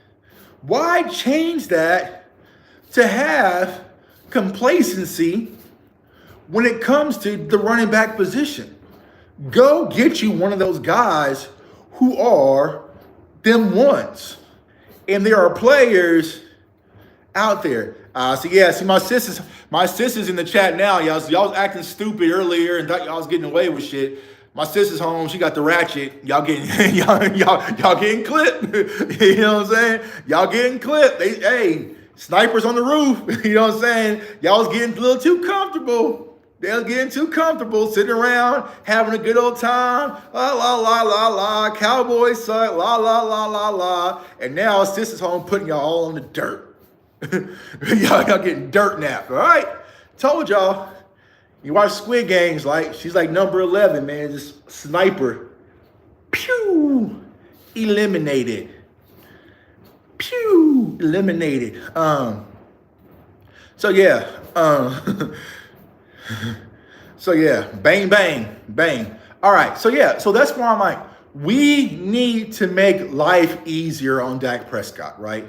Why change that to have complacency when it comes to the running back position? Go get you one of those guys who are them ones. And there are players out there. See my sisters in the chat now. Y'all was acting stupid earlier and thought y'all was getting away with shit. My sister's home. She got the ratchet. Y'all getting y'all getting clipped. You know what I'm saying? Y'all getting clipped. Hey, snipers on the roof. You know what I'm saying? Y'all was getting a little too comfortable. They was getting too comfortable, sitting around, having a good old time. La, la, la, la, la. Cowboys suck. La, la, la, la, la. And now sister's home putting y'all all in the dirt. y'all getting dirt napped, all right? Told y'all. You watch Squid Games, like she's like number 11, man. Just sniper. Pew! Eliminated. Pew! Eliminated. So yeah, bang, bang, bang. All right, so that's why I'm like, we need to make life easier on Dak Prescott, right?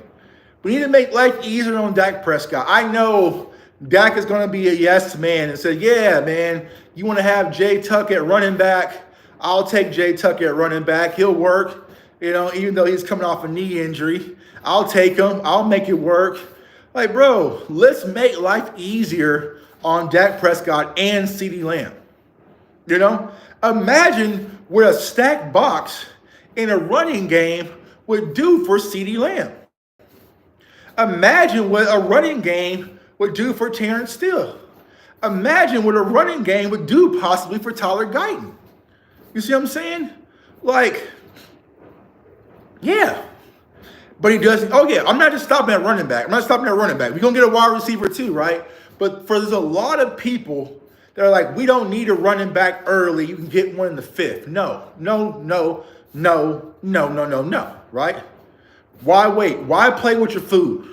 We need to make life easier on Dak Prescott. I know Dak is going to be a yes man and say, yeah, man, you want to have Jay Tuck at running back? I'll take Jay Tuck at running back. He'll work, you know, even though he's coming off a knee injury. I'll take him. I'll make it work. Like, bro, let's make life easier on Dak Prescott and CeeDee Lamb. You know, imagine what a stacked box in a running game would do for CeeDee Lamb. Imagine what a running game would do for Terrence Steele. Imagine what a running game would do possibly for Tyler Guyton. You see what I'm saying? Like, yeah. But he doesn't. Oh, yeah, I'm not just stopping at running back. We're going to get a wide receiver too, right? But there's a lot of people that are like, we don't need a running back early. You can get one in the 5th. No, right? Why wait? Why play with your food?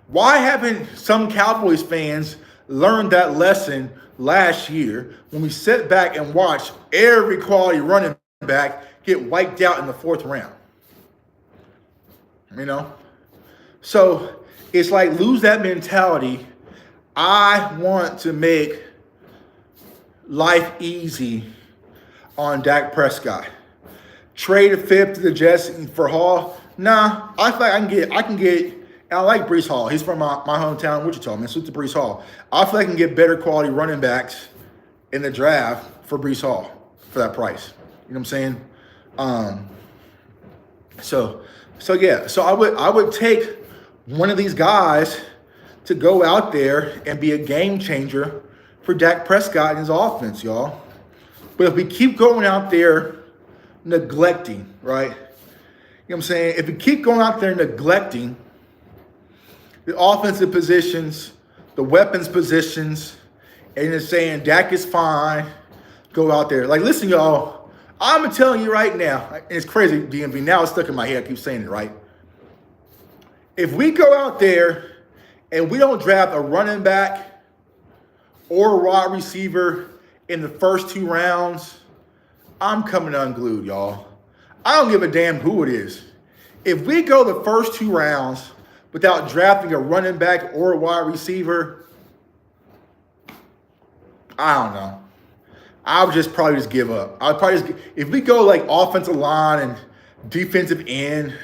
Why haven't some Cowboys fans learned that lesson last year when we sat back and watched every quality running back get wiped out in the 4th round? You know? So it's like, lose that mentality. I want to make life easy on Dak Prescott. Trade a 5th to the Jets for Hall. Nah, I feel like I can get And I like Breece Hall. He's from my hometown, Wichita, man. Salute to Breece Hall. I feel like I can get better quality running backs in the draft for Breece Hall for that price. You know what I'm saying? So yeah. So I would take one of these guys to go out there and be a game changer for Dak Prescott and his offense, y'all. But if we keep going out there neglecting, right? You know what I'm saying? If we keep going out there neglecting the offensive positions, the weapons positions, and just saying Dak is fine, go out there. Like, listen, y'all, I'm telling you right now, and it's crazy, DMV, now it's stuck in my head, I keep saying it, right? If we go out there and we don't draft a running back or a wide receiver in the first 2 rounds, I'm coming unglued, y'all. I don't give a damn who it is. If we go the first 2 rounds without drafting a running back or a wide receiver, I don't know. I would probably just give up. I would probably just, if we go like offensive line and defensive end,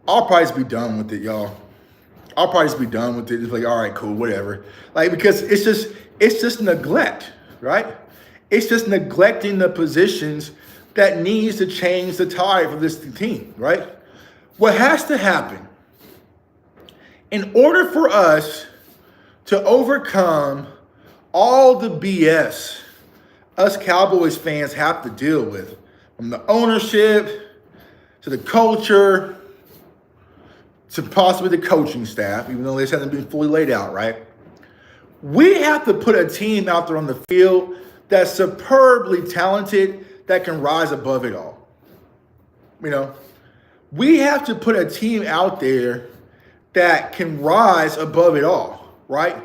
I'll probably just be done with it, y'all. I'll probably just be done with it. It's like, all right, cool, whatever. Like, because it's just neglect, right? It's just neglecting the positions that needs to change the tide for this team, right? What has to happen in order for us to overcome all the BS us Cowboys fans have to deal with, from the ownership to the culture to possibly the coaching staff, even though this hasn't been fully laid out, right? We have to put a team out there on the field that's superbly talented, that can rise above it all. You know, we have to put a team out there that can rise above it all, right?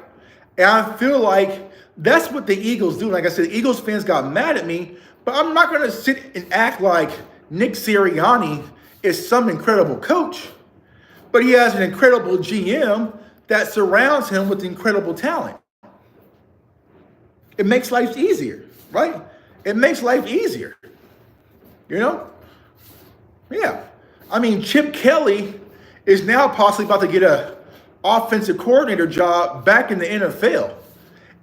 And I feel like that's what the Eagles do. Like I said, the Eagles fans got mad at me, but I'm not going to sit and act like Nick Sirianni is some incredible coach. But he has an incredible GM that surrounds him with incredible talent. It makes life easier, right? It makes life easier. You know? Yeah. I mean, Chip Kelly is now possibly about to get an offensive coordinator job back in the NFL.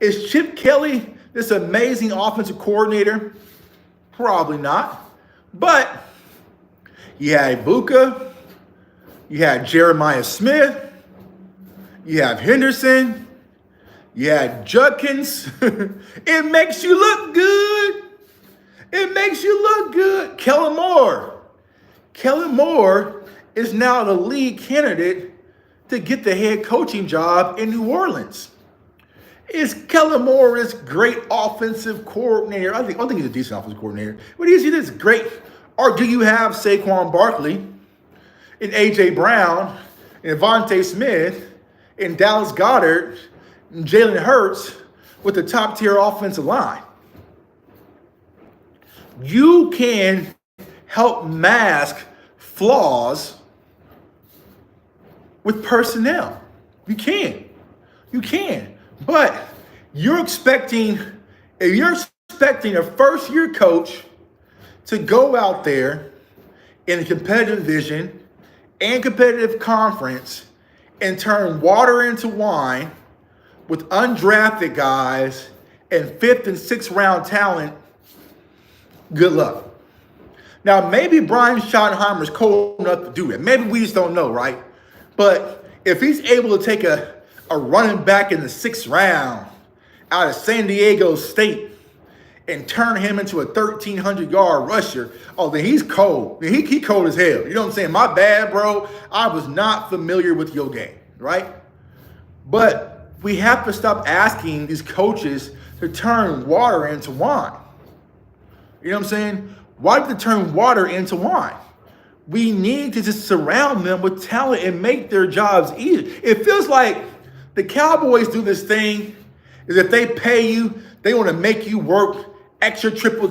Is Chip Kelly this amazing offensive coordinator? Probably not. But you had Ibuka, you had Jeremiah Smith, you have Henderson, you had Judkins. It makes you look good. It makes you look good. Kellen Moore. Kellen Moore is now the lead candidate to get the head coaching job in New Orleans. Is Kellen Moore this great offensive coordinator? I think he's a decent offensive coordinator. But is he this great? Or do you have Saquon Barkley and A.J. Brown and Vontae Smith and Dallas Goedert and Jalen Hurts with the top-tier offensive line? You can help mask flaws with personnel. You can. You can. But if you're expecting a first-year coach to go out there in a competitive division and competitive conference and turn water into wine with undrafted guys and 5th and 6th round talent, good luck. Now, maybe Brian Schottenheimer is cold enough to do it. Maybe we just don't know, right? But if he's able to take a running back in the 6th round out of San Diego State and turn him into a 1,300-yard rusher, oh, then he's cold. He cold as hell. You know what I'm saying? My bad, bro. I was not familiar with your game, right? But we have to stop asking these coaches to turn water into wine. You know what I'm saying? Why did they turn water into wine? We need to just surround them with talent and make their jobs easier. It feels like the Cowboys do this thing is if they pay you, they want to make you work extra triple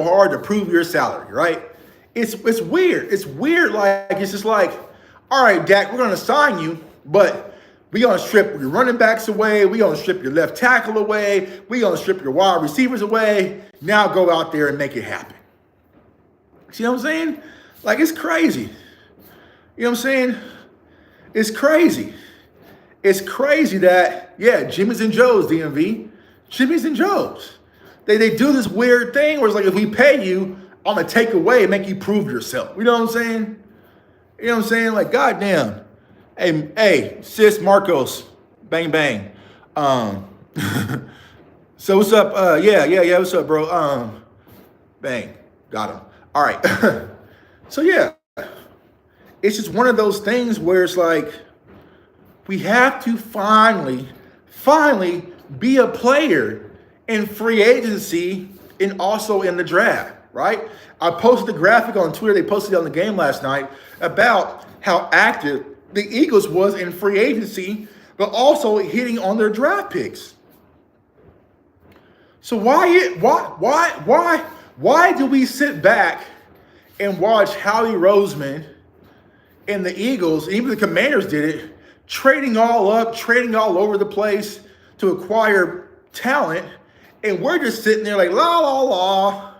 hard to prove your salary, right? It's weird. It's weird. Like, it's just like, all right, Dak, we're going to sign you, but we're going to strip your running backs away. We're going to strip your left tackle away. We're going to strip your wide receivers away. Now go out there and make it happen. See what I'm saying? Like, it's crazy. You know what I'm saying? It's crazy. It's crazy that, yeah, Jimmy's and Joe's, DMV. Jimmy's and Joe's. They do this weird thing where it's like, if we pay you, I'm going to take away and make you prove yourself. You know what I'm saying? You know what I'm saying? Like, goddamn. Hey, sis Marcos. Bang, bang. So what's up? Yeah. What's up, bro? Bang. Got him. All right. So, yeah. It's just one of those things where it's like, we have to finally be a player in free agency and also in the draft, right? I posted the graphic on Twitter. They posted it on the game last night about how active the Eagles was in free agency, but also hitting on their draft picks. So why do we sit back and watch Howie Roseman and the Eagles, even the Commanders did it, trading all over the place to acquire talent, and we're just sitting there like, la, la, la,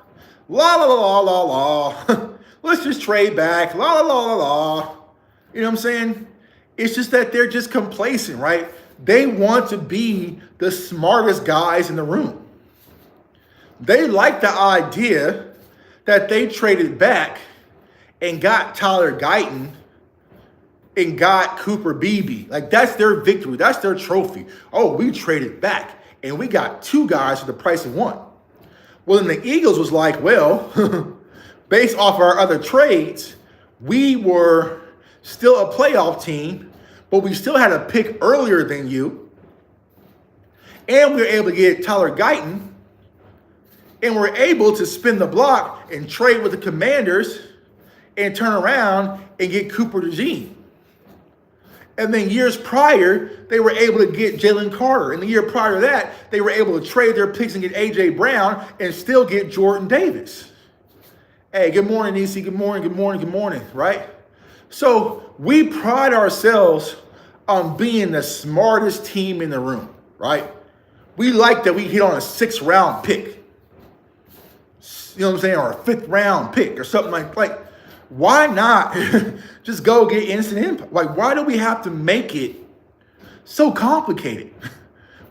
la, la, la, la, la. Let's just trade back, la, la, la, la, la. You know what I'm saying? It's just that they're just complacent, right? They want to be the smartest guys in the room. They like the idea that they traded back and got Tyler Guyton and got Cooper Beebe. Like, that's their victory. That's their trophy. Oh, we traded back and we got two guys for the price of one. Well, then the Eagles was like, well, based off our other trades, we were still a playoff team, but we still had a pick earlier than you. And we were able to get Tyler Guyton. And we're able to spin the block and trade with the Commanders and turn around and get Cooper DeJean. And then years prior, they were able to get Jalen Carter. And the year prior to that, they were able to trade their picks and get A.J. Brown and still get Jordan Davis. Hey, good morning, EC. Good morning, right? So we pride ourselves on being the smartest team in the room, right? We like that we hit on a 6th round pick. You know what I'm saying? Or a 5th round pick or something like why not just go get instant impact? Like, why do we have to make it so complicated?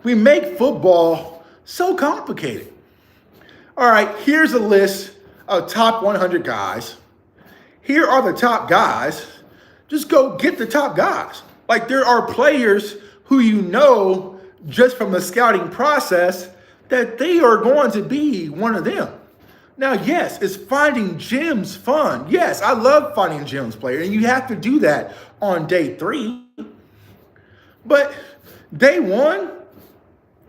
We make football so complicated. All right, here's a list of top 100 guys. Here are the top guys. Just go get the top guys. Like, there are players who you know just from the scouting process that they are going to be one of them. Now, yes, is finding gems fun? Yes, I love finding gems, player, and you have to do that on day 3. But day 1,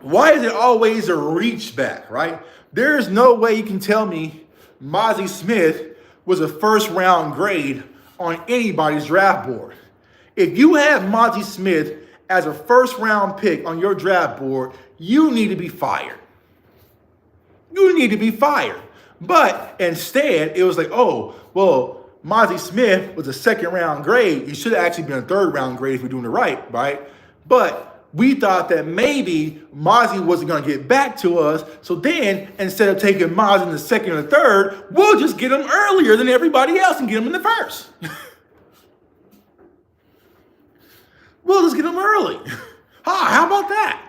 why is it always a reach back, right? There's no way you can tell me Mozzie Smith was a 1st round grade on anybody's draft board. If you have Mozzie Smith as a 1st round pick on your draft board, you need to be fired. You need to be fired. But instead, it was like, oh, well, Mozzie Smith was a 2nd round grade. He should have actually been a 3rd round grade if we're doing it right? But we thought that maybe Mozzie wasn't going to get back to us. So then, instead of taking Mozzie in the 2nd or the 3rd, we'll just get him earlier than everybody else and get him in the 1st. We'll just get him early. How about that?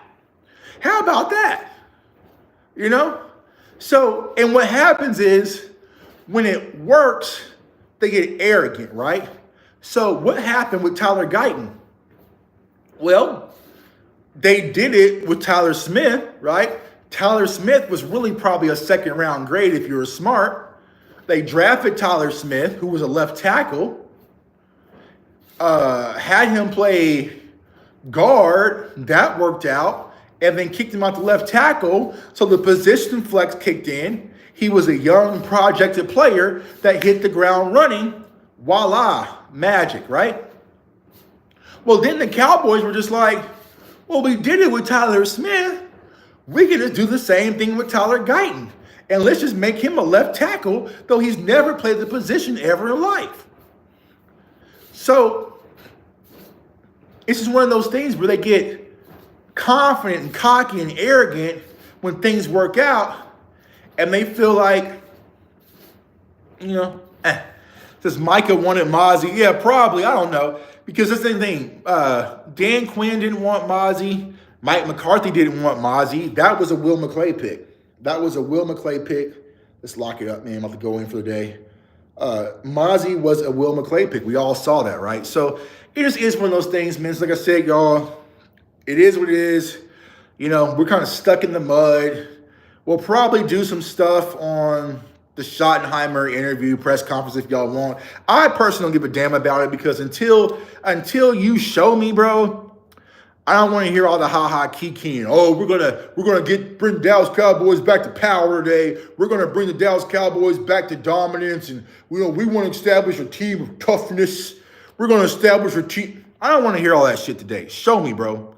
How about that? You know? So, and what happens is when it works, they get arrogant, right? So what happened with Tyler Guyton? Well, they did it with Tyler Smith, right? Tyler Smith was really probably a 2nd round grade if you were smart. They drafted Tyler Smith, who was a left tackle, had him play guard. That worked out. And then kicked him out to left tackle, so the position flex kicked in. He was a young, projected player that hit the ground running. Voila, magic, right? Well, then the Cowboys were just like, well, we did it with Tyler Smith. We can just do the same thing with Tyler Guyton. And let's just make him a left tackle, though he's never played the position ever in life. So it's just one of those things where they get confident and cocky and arrogant when things work out, and they feel like, you know, does Micah wanted Mozzie? Yeah, probably. I don't know. because that's the thing. Dan Quinn didn't want Mozzie. Mike McCarthy didn't want Mozzie. That was a Will McClay pick. Let's lock it up, man. I'm about to go in for the day. Mozzie was a Will McClay pick. We all saw that, right? So it just is one of those things, man. It's like I said, y'all, it is what it is. You know, we're kind of stuck in the mud. We'll probably do some stuff on the Schottenheimer interview press conference if y'all want. I personally don't give a damn about it because until you show me, bro, I don't want to hear all the ha-ha kikiing. Oh, we're gonna bring Dallas Cowboys back to power today. We're gonna bring the Dallas Cowboys back to dominance, and we want to establish a team of toughness. We're gonna establish a team. I don't want to hear all that shit today. Show me, bro.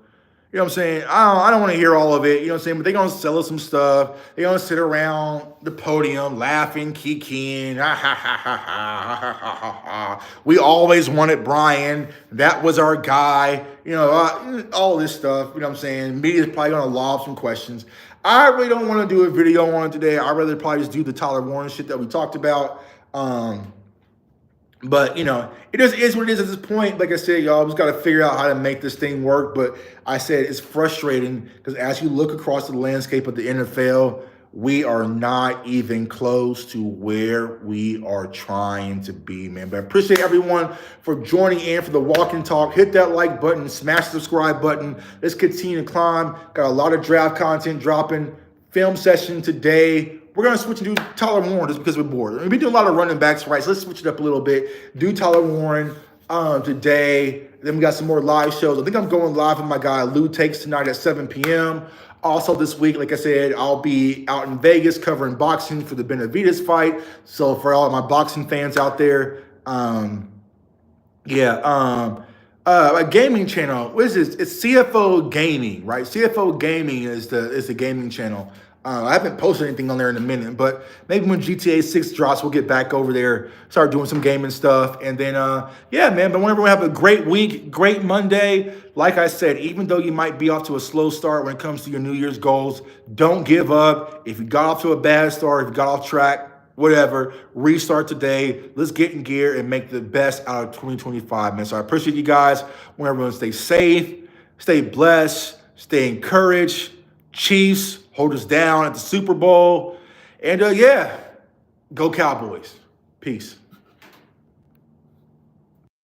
You know what I'm saying? I don't want to hear all of it. You know what I'm saying? But they're going to sell us some stuff. They're going to sit around the podium laughing, kikiing. Ha, ha, ha, ha, ha, ha, ha, ha, ha. We always wanted Brian. That was our guy. You know, all this stuff. You know what I'm saying? Media's probably going to lob some questions. I really don't want to do a video on it today. I'd rather probably just do the Tyler Warren shit that we talked about. But, you know, it just is what it is at this point. Like I said, y'all, we just got to figure out how to make this thing work. But I said it's frustrating because as you look across the landscape of the NFL, we are not even close to where we are trying to be, man. But I appreciate everyone for joining in for the walk and talk. Hit that like button, smash the subscribe button. Let's continue to climb. Got a lot of draft content dropping. Film session today. We're going to switch and do Tyler Warren just because we're bored. We've been doing a lot of running backs, right? So let's switch it up a little bit. Do Tyler Warren today. Then we got some more live shows. I think I'm going live with my guy Lou Takes tonight at 7 p.m. Also this week, like I said, I'll be out in Vegas covering boxing for the Benavidez fight. So for all of my boxing fans out there, a gaming channel. What is this? It's CFO Gaming, right? CFO Gaming is the gaming channel. I haven't posted anything on there in a minute, but maybe when GTA 6 drops, we'll get back over there, start doing some gaming stuff. And then, yeah, man, but whenever we have a great week, great Monday. Like I said, even though you might be off to a slow start when it comes to your New Year's goals, don't give up. If you got off to a bad start, if you got off track, whatever, restart today. Let's get in gear and make the best out of 2025, man. So I appreciate you guys. Want everyone to stay safe, stay blessed, stay encouraged. Chiefs hold us down at the Super Bowl. And, go Cowboys. Peace.